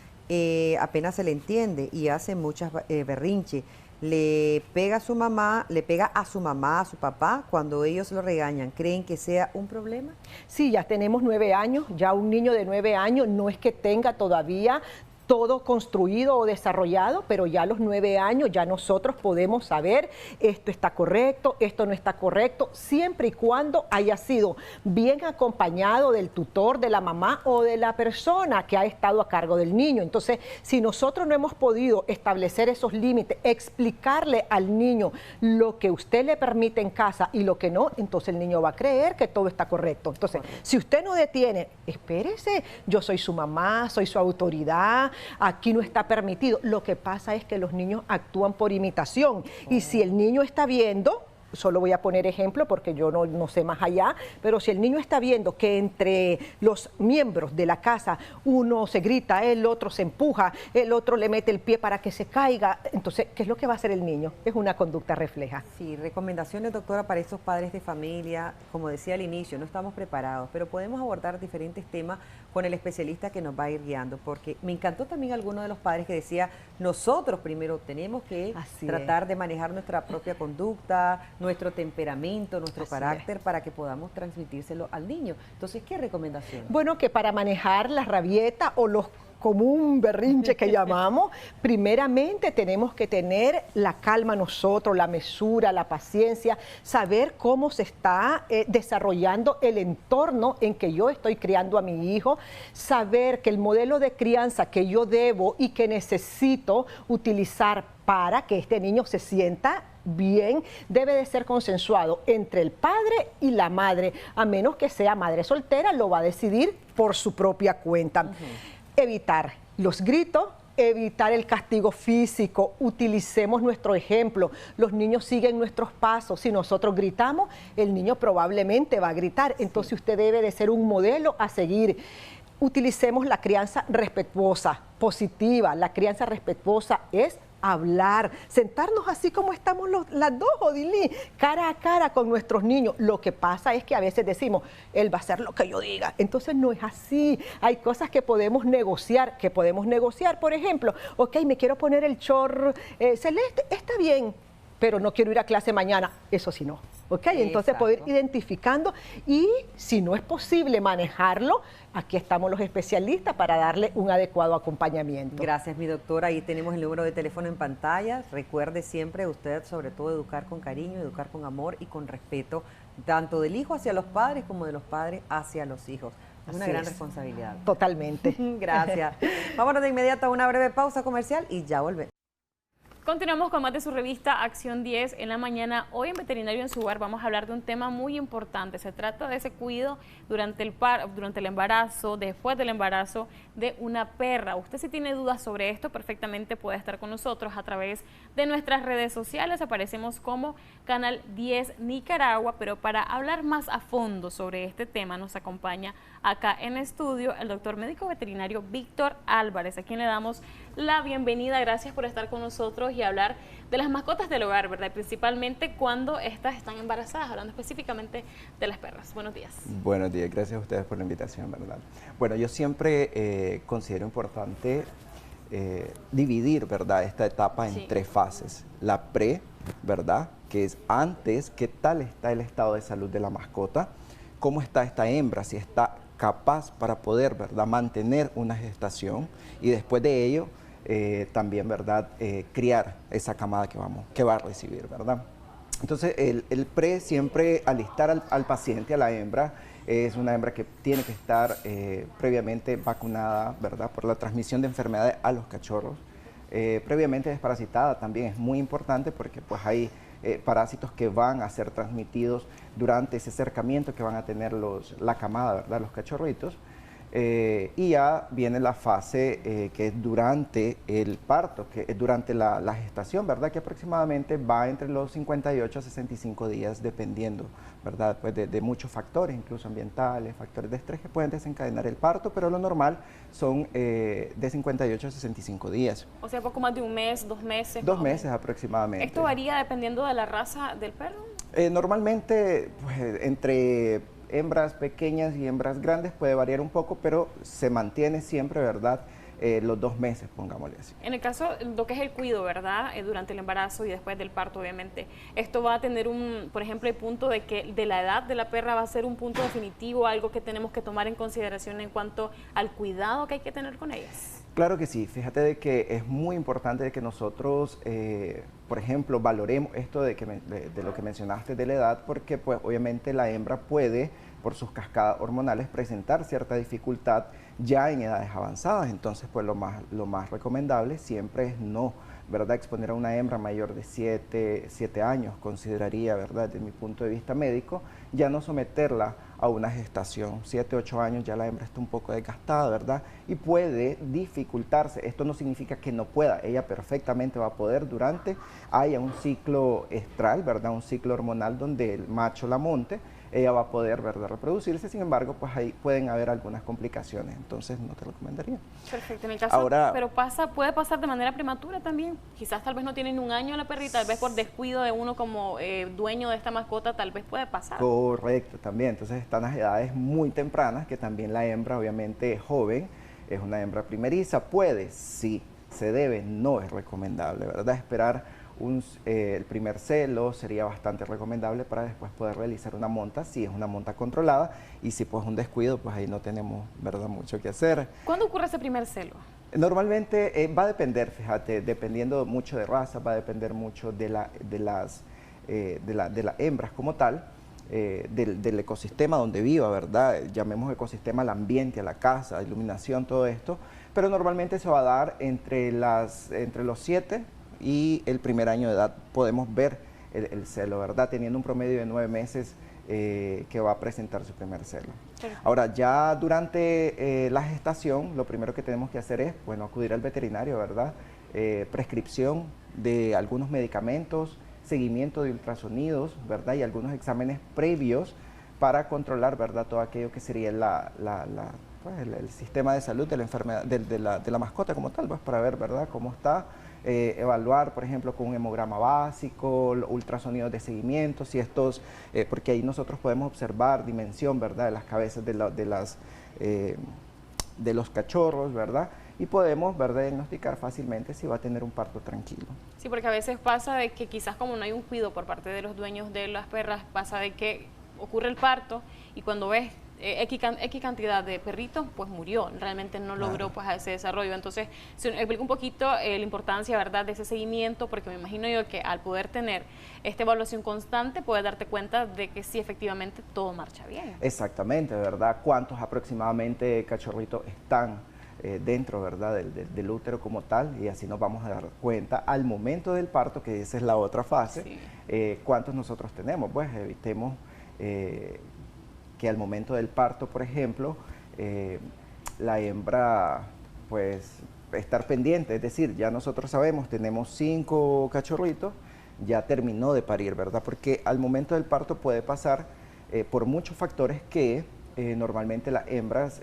apenas se le entiende y hace muchas berrinche. Le pega a su mamá, a su papá cuando ellos lo regañan. ¿Creen que sea un problema? Sí, ya tenemos 9 años, ya un niño de 9 años no es que tenga todavía todo construido o desarrollado, pero ya a los 9 años ya nosotros podemos saber esto está correcto, esto no está correcto, siempre y cuando haya sido bien acompañado del tutor, de la mamá o de la persona que ha estado a cargo del niño. Entonces, si nosotros no hemos podido establecer esos límites, explicarle al niño lo que usted le permite en casa y lo que no, entonces el niño va a creer que todo está correcto. Entonces, si usted no detiene, espérese, yo soy su mamá, soy su autoridad, aquí no está permitido. Lo que pasa es que los niños actúan por imitación y si el niño está viendo, solo voy a poner ejemplo porque yo no sé más allá, pero si el niño está viendo que entre los miembros de la casa uno se grita, el otro se empuja, el otro le mete el pie para que se caiga, entonces, ¿qué es lo que va a hacer el niño? Es una conducta refleja. Sí, recomendaciones, doctora, para esos padres de familia, como decía al inicio, no estamos preparados, pero podemos abordar diferentes temas con el especialista que nos va a ir guiando, porque me encantó también alguno de los padres que decía, nosotros primero tenemos que tratar de manejar nuestra propia conducta, nuestro temperamento, nuestro carácter, para que podamos transmitírselo al niño. Entonces, ¿qué recomendación? Bueno, que para manejar la rabieta o los común berrinche que llamamos, primeramente tenemos que tener la calma nosotros, la mesura, la paciencia, saber cómo se está desarrollando el entorno en que yo estoy criando a mi hijo, saber que el modelo de crianza que yo debo y que necesito utilizar para que este niño se sienta bien, debe de ser consensuado entre el padre y la madre, a menos que sea madre soltera, lo va a decidir por su propia cuenta. Evitar los gritos, evitar el castigo físico, utilicemos nuestro ejemplo. Los niños siguen nuestros pasos. Si nosotros gritamos, el niño probablemente va a gritar. Entonces usted debe de ser un modelo a seguir. Utilicemos la crianza respetuosa, positiva. La crianza respetuosa es hablar, sentarnos así como estamos las dos, Odilí, cara a cara con nuestros niños. Lo que pasa es que a veces decimos, él va a hacer lo que yo diga. Entonces no es así. Hay cosas que podemos negociar, Por ejemplo, ok, me quiero poner el short celeste, está bien. pero no quiero ir a clase mañana, eso sí no. ¿Ok? Entonces poder ir identificando y si no es posible manejarlo, aquí estamos los especialistas para darle un adecuado acompañamiento. Gracias, mi doctora. Ahí tenemos el número de teléfono en pantalla. Recuerde siempre usted, sobre todo, educar con cariño, educar con amor y con respeto, tanto del hijo hacia los padres como de los padres hacia los hijos. Es una gran responsabilidad. Totalmente. Gracias. Vámonos de inmediato a una breve pausa comercial y ya volvemos. Continuamos con más de su revista Acción 10 en la mañana. Hoy en Veterinario en su Hogar vamos a hablar de un tema muy importante. Se trata de ese cuidado durante el embarazo, después del embarazo de una perra. Usted si tiene dudas sobre esto, perfectamente puede estar con nosotros a través de nuestras redes sociales. Aparecemos como Canal 10 Nicaragua, pero para hablar más a fondo sobre este tema nos acompaña acá en estudio el doctor médico veterinario Víctor Álvarez, a quien le damos la bienvenida. Gracias por estar con nosotros y hablar de las mascotas del hogar, ¿verdad? Principalmente cuando estas están embarazadas, hablando específicamente de las perras. Buenos días. Buenos días, gracias a ustedes por la invitación, ¿verdad? Bueno, yo siempre considero importante dividir, ¿verdad?, esta etapa en tres fases. La pre, ¿verdad?, que es antes, qué tal está el estado de salud de la mascota, cómo está esta hembra, si está capaz para poder, ¿verdad?, mantener una gestación, y después de ello también, ¿verdad?, criar esa camada que va a recibir, ¿verdad? Entonces, el pre siempre alistar al paciente, a la hembra, es una hembra que tiene que estar previamente vacunada, ¿verdad?, por la transmisión de enfermedades a los cachorros, previamente desparasitada también es muy importante porque pues hay parásitos que van a ser transmitidos durante ese acercamiento que van a tener la camada, ¿verdad?, los cachorritos. Y ya viene la fase que es durante el parto, que es durante la gestación, ¿verdad?, que aproximadamente va entre los 58 a 65 días, dependiendo, ¿verdad?, pues de muchos factores, incluso ambientales, factores de estrés que pueden desencadenar el parto, pero lo normal son de 58 a 65 días. O sea, poco más de un mes, 2 meses. 2 meses aproximadamente. ¿Esto varía dependiendo de la raza del perro? Normalmente, pues, entre hembras pequeñas y hembras grandes puede variar un poco, pero se mantiene siempre, ¿verdad?, los 2 meses, pongámosle así. En el caso, lo que es el cuidado, ¿verdad?, durante el embarazo y después del parto, obviamente, esto va a tener por ejemplo, el punto de que de la edad de la perra va a ser un punto definitivo, algo que tenemos que tomar en consideración en cuanto al cuidado que hay que tener con ellas. Claro que sí, fíjate de que es muy importante de que nosotros, por ejemplo, valoremos esto de lo que mencionaste de la edad, porque pues obviamente la hembra puede, por sus cascadas hormonales, presentar cierta dificultad ya en edades avanzadas. Entonces, pues lo más recomendable siempre es no, ¿verdad?, exponer a una hembra mayor de 7 años, consideraría, ¿verdad?, desde mi punto de vista médico, ya no someterla a una gestación. 7, 8 años ya la hembra está un poco desgastada, ¿verdad?, y puede dificultarse. Esto no significa que no pueda, ella perfectamente va a poder haya un ciclo estral, ¿verdad?, un ciclo hormonal donde el macho la monte, ella va a poder, ¿verdad?, reproducirse. Sin embargo, pues ahí pueden haber algunas complicaciones, entonces no te lo recomendaría. Perfecto, en el caso, pero puede pasar de manera prematura también. Quizás tal vez no tienen un año la perrita, tal vez por descuido de uno como dueño de esta mascota, tal vez puede pasar. Correcto, también. Entonces están las edades muy tempranas, que también la hembra, obviamente joven, es una hembra primeriza, puede, sí, se debe, no es recomendable, ¿verdad?, esperar el primer celo sería bastante recomendable para después poder realizar una monta, si es una monta controlada, y si pues un descuido, pues ahí no tenemos, ¿verdad?, mucho que hacer. ¿Cuándo ocurre ese primer celo? Normalmente va a depender, fíjate, dependiendo mucho de raza, va a depender mucho de las hembras como tal, del ecosistema donde viva, ¿verdad? Llamemos ecosistema al ambiente, a la casa, iluminación, todo esto, pero normalmente se va a dar entre los 7 y el primer año de edad podemos ver el celo, ¿verdad?, teniendo un promedio de 9 meses que va a presentar su primer celo. Ahora, ya durante la gestación, lo primero que tenemos que hacer es, bueno, acudir al veterinario, ¿verdad?, prescripción de algunos medicamentos, seguimiento de ultrasonidos, ¿verdad?, y algunos exámenes previos para controlar, ¿verdad?, todo aquello que sería el sistema de salud de la enfermedad, de la mascota como tal, pues, para ver, ¿verdad?, cómo está. Evaluar, por ejemplo, con un hemograma básico, ultrasonidos de seguimiento, si estos, porque ahí nosotros podemos observar dimensión, ¿verdad?, de las cabezas de los cachorros, ¿verdad?, y podemos, ¿verdad?, diagnosticar fácilmente si va a tener un parto tranquilo. Sí, porque a veces pasa de que quizás como no hay un cuidado por parte de los dueños de las perras, pasa de que ocurre el parto y cuando ves X cantidad de perritos, pues murió, realmente no logró pues ese desarrollo. Entonces, se explica un poquito la importancia, ¿verdad?, de ese seguimiento, porque me imagino yo que al poder tener esta evaluación constante, puedes darte cuenta de que sí, efectivamente, todo marcha bien. Exactamente, ¿verdad? ¿Cuántos aproximadamente cachorritos están dentro, ¿verdad?, del útero como tal? Y así nos vamos a dar cuenta al momento del parto, que esa es la otra fase, sí. ¿Cuántos nosotros tenemos? Pues evitemos que al momento del parto, por ejemplo, la hembra, pues, estar pendiente, es decir, ya nosotros sabemos, tenemos 5 cachorritos, ya terminó de parir, ¿verdad? Porque al momento del parto puede pasar por muchos factores que normalmente las hembras,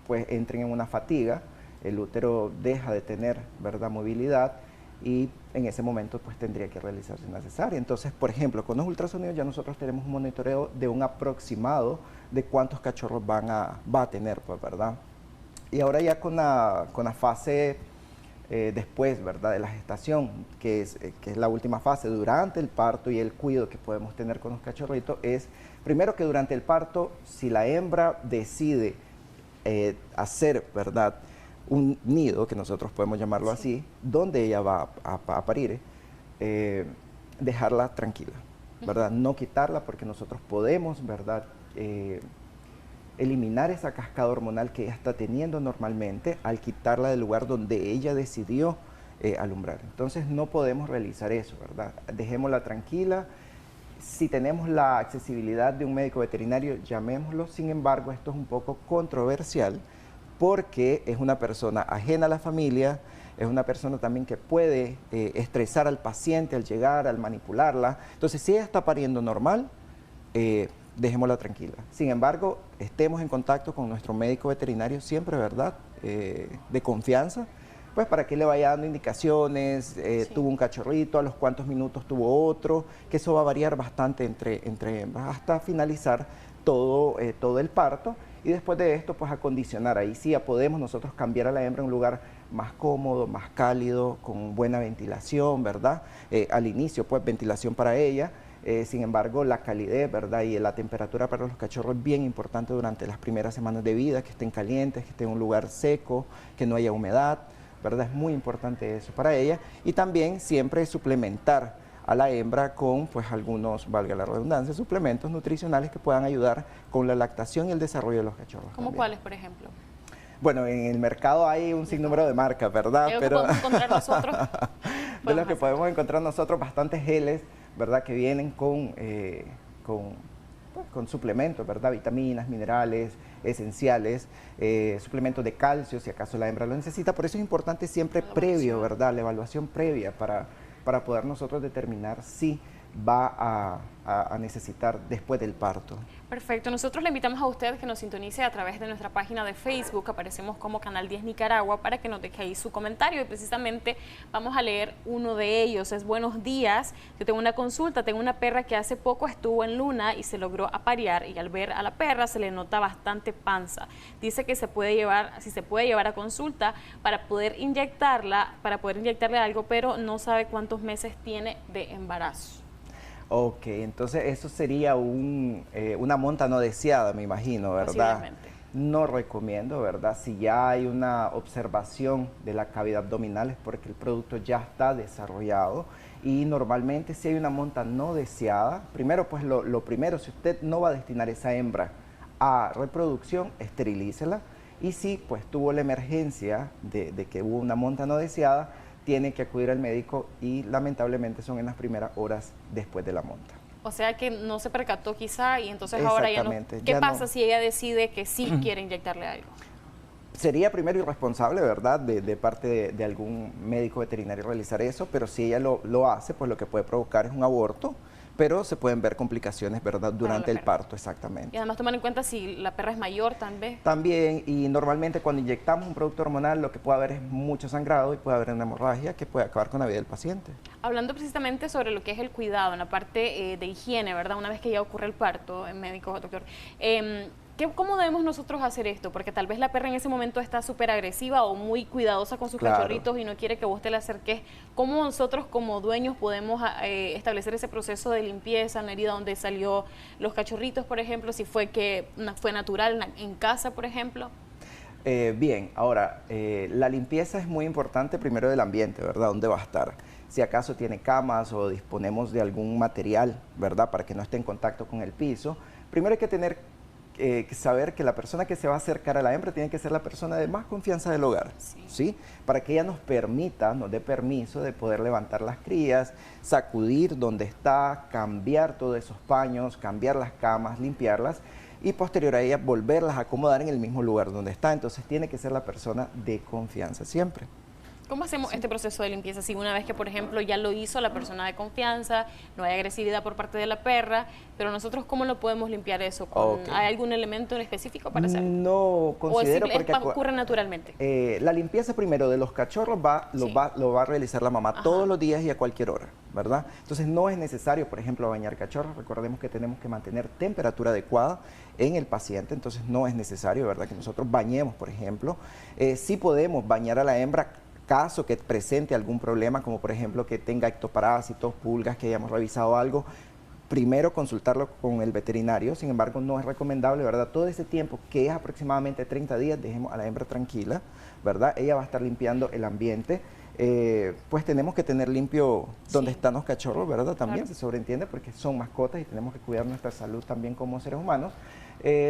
pues, entren en una fatiga, el útero deja de tener, ¿verdad?, movilidad, y en ese momento pues tendría que realizarse una cesárea. Entonces, por ejemplo, con los ultrasonidos ya nosotros tenemos un monitoreo de un aproximado de cuántos cachorros va a tener, pues, ¿verdad? Y ahora ya con la fase después, ¿verdad?, de la gestación, que es la última fase, durante el parto y el cuidado que podemos tener con los cachorritos, es primero que durante el parto, si la hembra decide hacer, ¿verdad?, un nido, que nosotros podemos llamarlo así, donde ella va a parir, dejarla tranquila, ¿verdad? No quitarla, porque nosotros podemos, ¿verdad?, eliminar esa cascada hormonal que ella está teniendo normalmente al quitarla del lugar donde ella decidió alumbrar. Entonces no podemos realizar eso, ¿verdad? Dejémosla tranquila. Si tenemos la accesibilidad de un médico veterinario, llamémoslo. Sin embargo, esto es un poco controversial, porque es una persona ajena a la familia, es una persona también que puede estresar al paciente al llegar, al manipularla. Entonces, si ella está pariendo normal, dejémosla tranquila. Sin embargo, estemos en contacto con nuestro médico veterinario siempre, ¿verdad?, de confianza, pues para que le vaya dando indicaciones, sí. Tuvo un cachorrito, a los cuántos minutos tuvo otro, que eso va a variar bastante entre hembras, hasta finalizar todo el parto. Y después de esto, pues acondicionar. Ahí sí ya podemos nosotros cambiar a la hembra en un lugar más cómodo, más cálido, con buena ventilación, ¿verdad? Al inicio, pues ventilación para ella. Sin embargo, la calidez, ¿verdad?, y la temperatura para los cachorros es bien importante durante las primeras semanas de vida, que estén calientes, que estén en un lugar seco, que no haya humedad, ¿verdad? Es muy importante eso para ella. Y también siempre suplementar a la hembra con, pues, algunos, valga la redundancia, suplementos nutricionales que puedan ayudar con la lactación y el desarrollo de los cachorros. ¿Cómo cuáles, por ejemplo? Bueno, en el mercado hay un sinnúmero de marcas, ¿verdad? Pero podemos encontrar nosotros. De los que podemos encontrar nosotros, bastantes geles, ¿verdad?, que vienen con suplementos, ¿verdad?, vitaminas, minerales, esenciales, suplementos de calcio, si acaso la hembra lo necesita. Por eso es importante siempre previo, ¿verdad?, la evaluación previa para poder nosotros determinar si va a necesitar después del parto. Perfecto. Nosotros le invitamos a usted que nos sintonice a través de nuestra página de Facebook. Aparecemos como Canal 10 Nicaragua, para que nos deje ahí su comentario. Y precisamente vamos a leer uno de ellos. Es: buenos días. Yo tengo una consulta. Tengo una perra que hace poco estuvo en luna y se logró aparear. Y al ver a la perra se le nota bastante panza. Dice que se puede llevar a consulta para poder inyectarle algo, pero no sabe cuántos meses tiene de embarazo. Ok, entonces eso sería una monta no deseada, me imagino, ¿verdad? No recomiendo, ¿verdad? Si ya hay una observación de la cavidad abdominal es porque el producto ya está desarrollado, y normalmente si hay una monta no deseada, primero, pues lo primero, si usted no va a destinar esa hembra a reproducción, esterilícela, y si pues tuvo la emergencia de que hubo una monta no deseada, tiene que acudir al médico, y lamentablemente son en las primeras horas después de la monta. O sea que no se percató quizá, y entonces ahora ya no. ¿Qué pasa si ella decide que sí quiere inyectarle algo? Sería primero irresponsable, ¿verdad?, de parte de algún médico veterinario realizar eso, pero si ella lo hace, pues lo que puede provocar es un aborto, pero se pueden ver complicaciones, ¿verdad?, durante el parto, exactamente. Y además tomar en cuenta si la perra es mayor, tal vez. También, y normalmente cuando inyectamos un producto hormonal, lo que puede haber es mucho sangrado y puede haber una hemorragia que puede acabar con la vida del paciente. Hablando precisamente sobre lo que es el cuidado, en la parte de higiene, ¿verdad?, una vez que ya ocurre el parto, médico, doctor, ¿Cómo debemos nosotros hacer esto? Porque tal vez la perra en ese momento está súper agresiva o muy cuidadosa con sus cachorritos y no quiere que vos te le acerques. ¿Cómo nosotros como dueños podemos establecer ese proceso de limpieza en la herida donde salió los cachorritos, por ejemplo? Si fue que fue natural en casa, por ejemplo. Bien, ahora, la limpieza es muy importante primero del ambiente, ¿verdad? ¿Dónde va a estar? Si acaso tiene camas o disponemos de algún material, ¿verdad? Para que no esté en contacto con el piso. Primero hay que tener que saber que la persona que se va a acercar a la hembra tiene que ser la persona de más confianza del hogar, ¿sí? Para que ella nos permita, nos dé permiso de poder levantar las crías, sacudir donde está, cambiar todos esos paños, cambiar las camas, limpiarlas y posterior a ella volverlas a acomodar en el mismo lugar donde está. Entonces tiene que ser la persona de confianza siempre. ¿Cómo hacemos este proceso de limpieza? Si una vez que, por ejemplo, ya lo hizo la persona de confianza, no hay agresividad por parte de la perra, pero nosotros, ¿cómo lo podemos limpiar eso? ¿Hay algún elemento en específico para hacerlo? No considero, porque ocurre naturalmente. La limpieza primero de los cachorros lo va a realizar la mamá todos los días y a cualquier hora, ¿verdad? Entonces no es necesario, por ejemplo, bañar cachorros. Recordemos que tenemos que mantener temperatura adecuada en el paciente, entonces no es necesario, ¿verdad?, que nosotros bañemos, por ejemplo. Sí podemos bañar a la hembra caso que presente algún problema, como por ejemplo que tenga ectoparásitos, pulgas, que hayamos revisado algo. Primero consultarlo con el veterinario, sin embargo no es recomendable, ¿verdad? Todo ese tiempo, que es aproximadamente 30 días, dejemos a la hembra tranquila, ¿verdad? Ella va a estar limpiando el ambiente. Pues tenemos que tener limpio donde están los cachorros, ¿verdad? También se sobreentiende porque son mascotas y tenemos que cuidar nuestra salud también como seres humanos.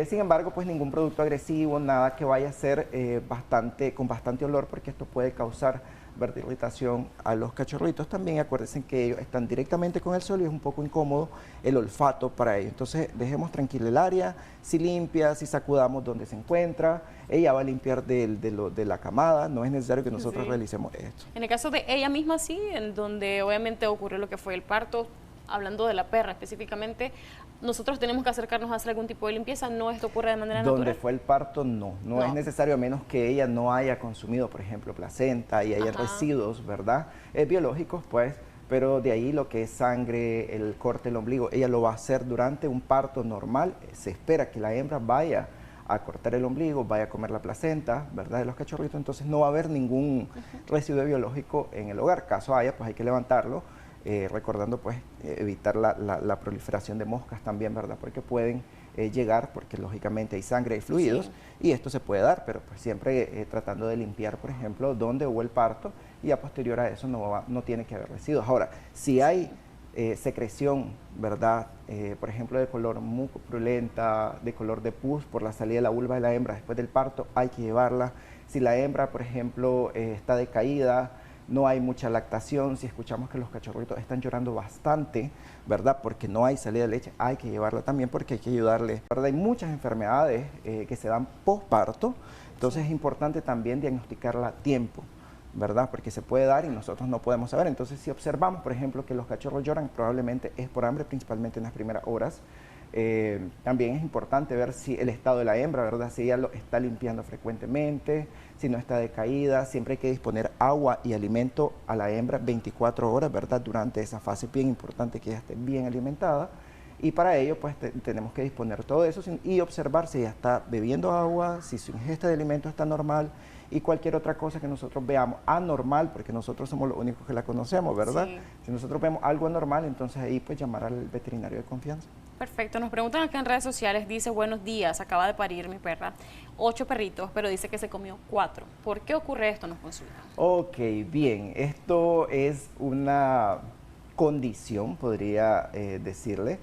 Sin embargo, pues ningún producto agresivo, nada que vaya a ser con bastante olor, porque esto puede causar irritación a los cachorritos. También acuérdense que ellos están directamente con el sol y es un poco incómodo el olfato para ellos. Entonces dejemos tranquila el área, si limpia, si sacudamos donde se encuentra, ella va a limpiar de la camada, no es necesario que nosotros realicemos esto. En el caso de ella misma sí, en donde obviamente ocurrió lo que fue el parto, hablando de la perra específicamente, nosotros tenemos que acercarnos a hacer algún tipo de limpieza, ¿no esto ocurre de manera natural? Donde fue el parto, no es necesario, a menos que ella no haya consumido, por ejemplo, placenta y haya residuos, ¿verdad? Biológicos, pues, pero de ahí lo que es sangre, el corte del ombligo, ella lo va a hacer durante un parto normal. Se espera que la hembra vaya a cortar el ombligo, vaya a comer la placenta, ¿verdad?, de los cachorritos, entonces no va a haber ningún residuo biológico en el hogar. Caso haya, pues hay que levantarlo, recordando pues evitar la proliferación de moscas también, ¿verdad?, porque pueden llegar, porque lógicamente hay sangre y fluidos, y esto se puede dar, pero pues siempre tratando de limpiar, por ejemplo, donde hubo el parto, y a posterior a eso no tiene que haber residuos. Ahora, si hay secreción, ¿verdad?, por ejemplo, de color mucopurulenta, de color de pus por la salida de la vulva de la hembra después del parto, hay que llevarla. Si la hembra, por ejemplo, está decaída, no hay mucha lactación, si escuchamos que los cachorritos están llorando bastante, ¿verdad?, porque no hay salida de leche, hay que llevarla también porque hay que ayudarle, ¿verdad? Hay muchas enfermedades que se dan postparto, entonces es importante también diagnosticarla a tiempo, ¿verdad?, porque se puede dar y nosotros no podemos saber. Entonces, si observamos, por ejemplo, que los cachorros lloran, probablemente es por hambre, principalmente en las primeras horas. También es importante ver si el estado de la hembra, ¿verdad?, si ella lo está limpiando frecuentemente, si no está decaída. Siempre hay que disponer agua y alimento a la hembra 24 horas, ¿verdad?, durante esa fase. Bien importante que ella esté bien alimentada, y para ello pues tenemos que disponer todo eso y observar si ella está bebiendo agua, si su ingesta de alimentos está normal, y cualquier otra cosa que nosotros veamos anormal, porque nosotros somos los únicos que la conocemos, ¿verdad? Sí. Si nosotros vemos algo anormal, entonces ahí pues llamar al veterinario de confianza. Perfecto, nos preguntan acá en redes sociales, dice: buenos días, acaba de parir mi perra, 8 perritos, pero dice que se comió 4. ¿Por qué ocurre esto? Nos consultan. Ok, bien, esto es una condición, podría decirle,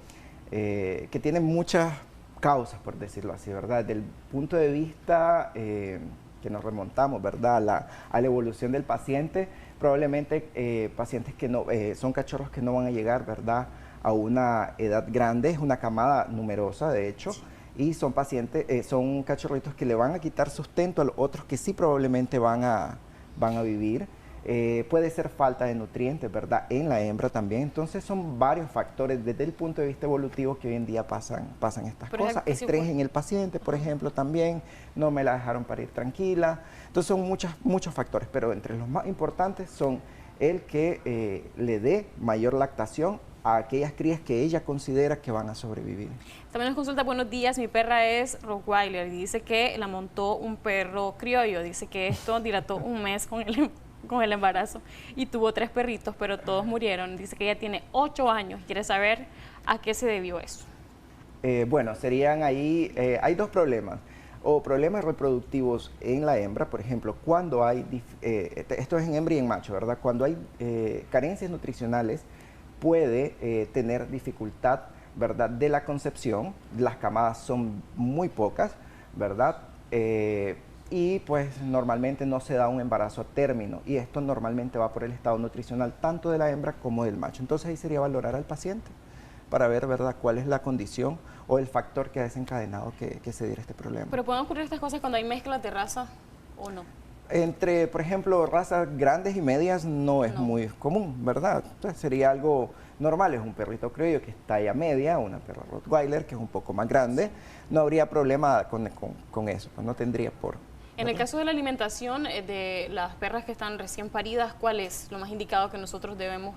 que tiene muchas causas, por decirlo así, ¿verdad? Desde el punto de vista que nos remontamos, ¿verdad?, a la evolución del paciente, probablemente pacientes que no, son cachorros que no van a llegar, ¿verdad?, a una edad grande, es una camada numerosa, de hecho, y son pacientes, son cachorritos que le van a quitar sustento a los otros que sí probablemente van a vivir. Puede ser falta de nutrientes, ¿verdad?, en la hembra también. Entonces son varios factores desde el punto de vista evolutivo que hoy en día pasan estas cosas. Estrés en el paciente, por ejemplo, también, no me la dejaron parir tranquila. Entonces son muchos factores, pero entre los más importantes son el que le dé mayor lactación a aquellas crías que ella considera que van a sobrevivir. También nos consulta, buenos días, mi perra es Rottweiler y dice que la montó un perro criollo, dice que esto dilató un mes con el embarazo y tuvo 3 perritos, pero todos murieron. Dice que ella tiene 8 años y quiere saber a qué se debió eso. Bueno, serían ahí, hay 2 problemas, o problemas reproductivos en la hembra, por ejemplo, cuando hay, esto es en hembra y en macho, ¿verdad? Cuando hay carencias nutricionales, puede tener dificultad, ¿verdad?, de la concepción, las camadas son muy pocas, ¿verdad? Y pues normalmente no se da un embarazo a término, y esto normalmente va por el estado nutricional tanto de la hembra como del macho. Entonces ahí sería valorar al paciente para ver, ¿verdad?, cuál es la condición o el factor que ha desencadenado que se diera este problema. ¿Pero pueden ocurrir estas cosas cuando hay mezclas de raza o no? Entre, por ejemplo, razas grandes y medias no es muy común, ¿verdad? Entonces sería algo normal, es un perrito criollo que es talla media, una perra Rottweiler que es un poco más grande, no habría problema con eso, pues no tendría por... En el caso de la alimentación de las perras que están recién paridas, ¿cuál es lo más indicado que nosotros debemos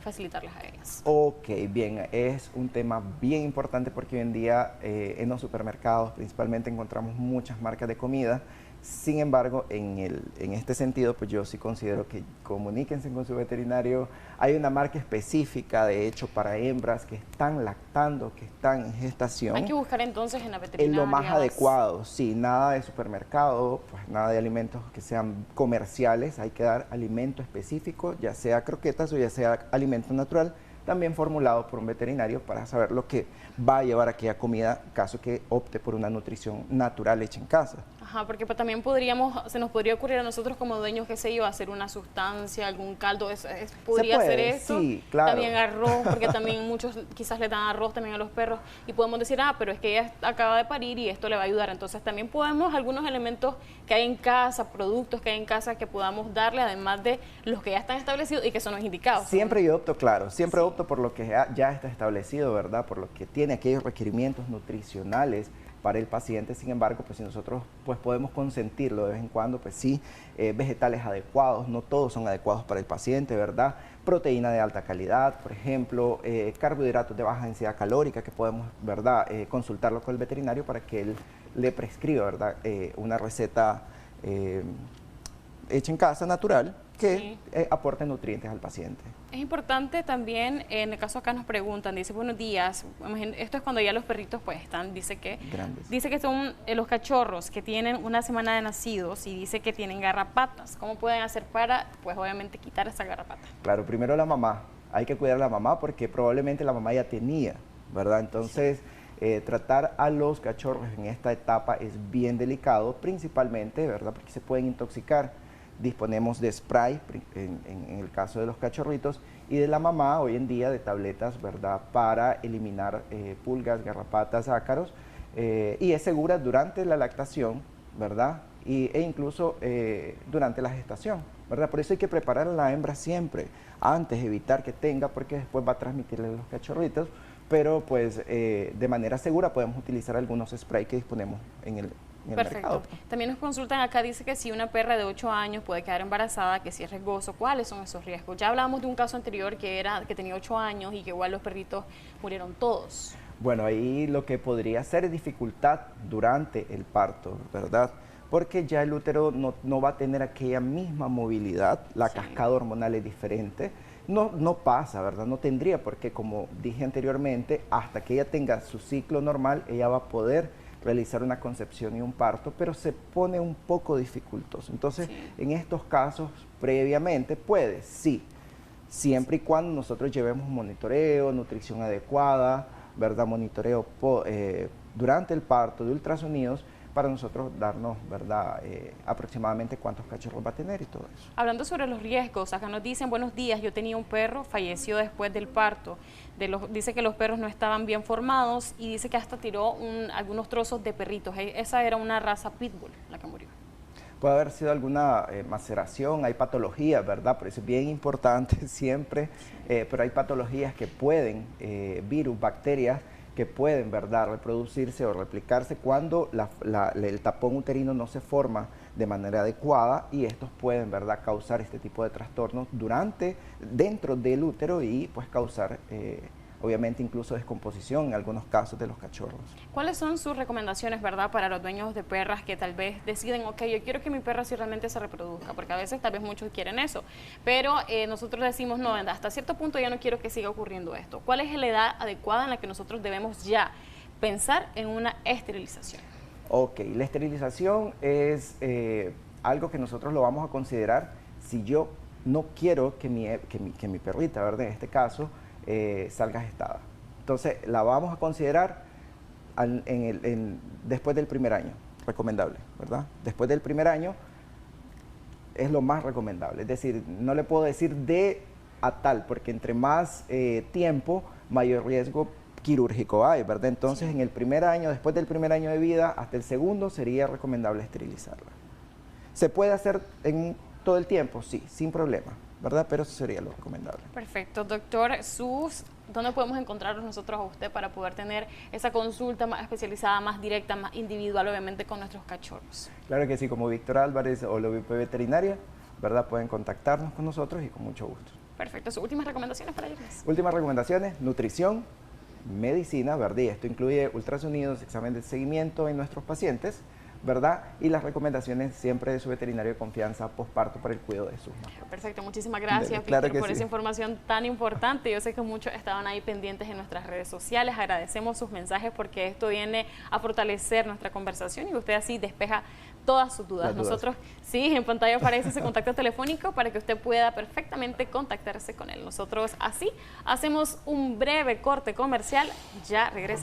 facilitarles a ellas? Ok, bien, es un tema bien importante porque hoy en día en los supermercados principalmente encontramos muchas marcas de comida. Sin embargo, en este sentido, pues yo sí considero que comuníquense con su veterinario. Hay una marca específica, de hecho, para hembras que están lactando, que están en gestación. Hay que buscar entonces en la veterinaria. En lo más adecuado, sí, nada de supermercado, pues nada de alimentos que sean comerciales. Hay que dar alimento específico, ya sea croquetas o ya sea alimento natural, también formulado por un veterinario para saber lo que va a llevar aquella comida, caso que opte por una nutrición natural hecha en casa. Ajá, porque pues, también se nos podría ocurrir a nosotros como dueños, qué sé yo, hacer una sustancia, algún caldo, podría ser esto. Sí, claro. También arroz, porque también muchos quizás le dan arroz también a los perros y podemos decir, pero es que ella acaba de parir y esto le va a ayudar. Entonces también podemos algunos elementos que hay en casa, productos que hay en casa que podamos darle, además de los que ya están establecidos y que son los indicados. Siempre yo opto, claro, siempre opto por lo que ya está establecido, ¿verdad? Por lo que tiene aquellos requerimientos nutricionales para el paciente. Sin embargo, pues si nosotros pues podemos consentirlo de vez en cuando, pues sí, vegetales adecuados, no todos son adecuados para el paciente, ¿verdad? Proteína de alta calidad, por ejemplo, carbohidratos de baja densidad calórica que podemos, ¿verdad?, consultarlo con el veterinario para que él le prescriba, ¿verdad?, una receta hecha en casa, natural, que aporte nutrientes al paciente. Es importante también, en el caso acá nos preguntan, dice, buenos días, esto es cuando ya los perritos pues están, dice que son los cachorros que tienen una semana de nacidos y dice que tienen garrapatas. ¿Cómo pueden hacer para, pues obviamente, quitar esa garrapata? Claro, primero la mamá, hay que cuidar a la mamá porque probablemente la mamá ya tenía, ¿verdad? Entonces, tratar a los cachorros en esta etapa es bien delicado, principalmente, ¿verdad?, porque se pueden intoxicar. Disponemos de spray en el caso de los cachorritos y de la mamá hoy en día de tabletas, ¿verdad?, para eliminar pulgas, garrapatas, ácaros, y es segura durante la lactación, ¿verdad?, e incluso durante la gestación, ¿verdad? Por eso hay que preparar a la hembra siempre, antes evitar que tenga, porque después va a transmitirle a los cachorritos, pero pues de manera segura podemos utilizar algunos sprays que disponemos en el Perfecto. mercado. También nos consultan acá, dice que si una perra de 8 años puede quedar embarazada, que si es riesgoso, ¿cuáles son esos riesgos? Ya hablábamos de un caso anterior que tenía 8 años y que igual los perritos murieron todos. Bueno, ahí lo que podría ser es dificultad durante el parto, ¿verdad? Porque ya el útero no va a tener aquella misma movilidad, la cascada hormonal es diferente. No pasa, ¿verdad? No tendría porque, como dije anteriormente, hasta que ella tenga su ciclo normal, ella va a poder realizar una concepción y un parto, pero se pone un poco dificultoso. Entonces, en estos casos, previamente, puede, sí, siempre y cuando nosotros llevemos monitoreo, nutrición adecuada, ¿verdad? Monitoreo durante el parto de ultrasonidos, para nosotros darnos, ¿verdad?, aproximadamente cuántos cachorros va a tener y todo eso. Hablando sobre los riesgos, acá nos dicen, buenos días, yo tenía un perro, falleció después del parto, dice que los perros no estaban bien formados y dice que hasta tiró algunos trozos de perritos. Esa era una raza pitbull la que murió. Puede haber sido alguna maceración, hay patologías, ¿verdad? Por eso es bien importante siempre, pero hay patologías que pueden, virus, bacterias, que pueden, ¿verdad?, reproducirse o replicarse cuando el tapón uterino no se forma de manera adecuada, y estos pueden, ¿verdad?, causar este tipo de trastornos dentro del útero y pues causar obviamente incluso descomposición en algunos casos de los cachorros. ¿Cuáles son sus recomendaciones, verdad, para los dueños de perras que tal vez deciden, ok, yo quiero que mi perra sí realmente se reproduzca? Porque a veces tal vez muchos quieren eso, pero nosotros decimos, no, hasta cierto punto ya no quiero que siga ocurriendo esto. ¿Cuál es la edad adecuada en la que nosotros debemos ya pensar en una esterilización? Ok, la esterilización es algo que nosotros lo vamos a considerar si yo no quiero que mi perrita, ¿verdad?, en este caso, salga gestada. Entonces la vamos a considerar después del primer año, recomendable, ¿verdad? Después del primer año es lo más recomendable, es decir, no le puedo decir de a tal, porque entre más tiempo, mayor riesgo quirúrgico hay, ¿verdad? Entonces en el primer año, después del primer año de vida, hasta el segundo sería recomendable esterilizarla. ¿Se puede hacer en todo el tiempo? Sí, sin problema, ¿verdad? Pero eso sería lo recomendable. Perfecto. Doctor Sus, ¿dónde podemos encontrarnos nosotros a usted para poder tener esa consulta más especializada, más directa, más individual, obviamente, con nuestros cachorros? Claro que sí, como Víctor Álvarez o la UIP Veterinaria, ¿verdad? Pueden contactarnos con nosotros y con mucho gusto. Perfecto. ¿Sus últimas recomendaciones para ellos? Últimas recomendaciones: nutrición, medicina, ¿verdad? Y esto incluye ultrasonidos, examen de seguimiento en nuestros pacientes, ¿verdad? Y las recomendaciones siempre de su veterinario de confianza posparto para el cuidado de sus mascotas. Perfecto, muchísimas gracias, Víctor, por esa información tan importante. Yo sé que muchos estaban ahí pendientes en nuestras redes sociales. Agradecemos sus mensajes porque esto viene a fortalecer nuestra conversación y usted así despeja todas sus dudas. Nosotros, sí, en pantalla aparece ese contacto telefónico para que usted pueda perfectamente contactarse con él. Nosotros así hacemos un breve corte comercial, ya regresamos.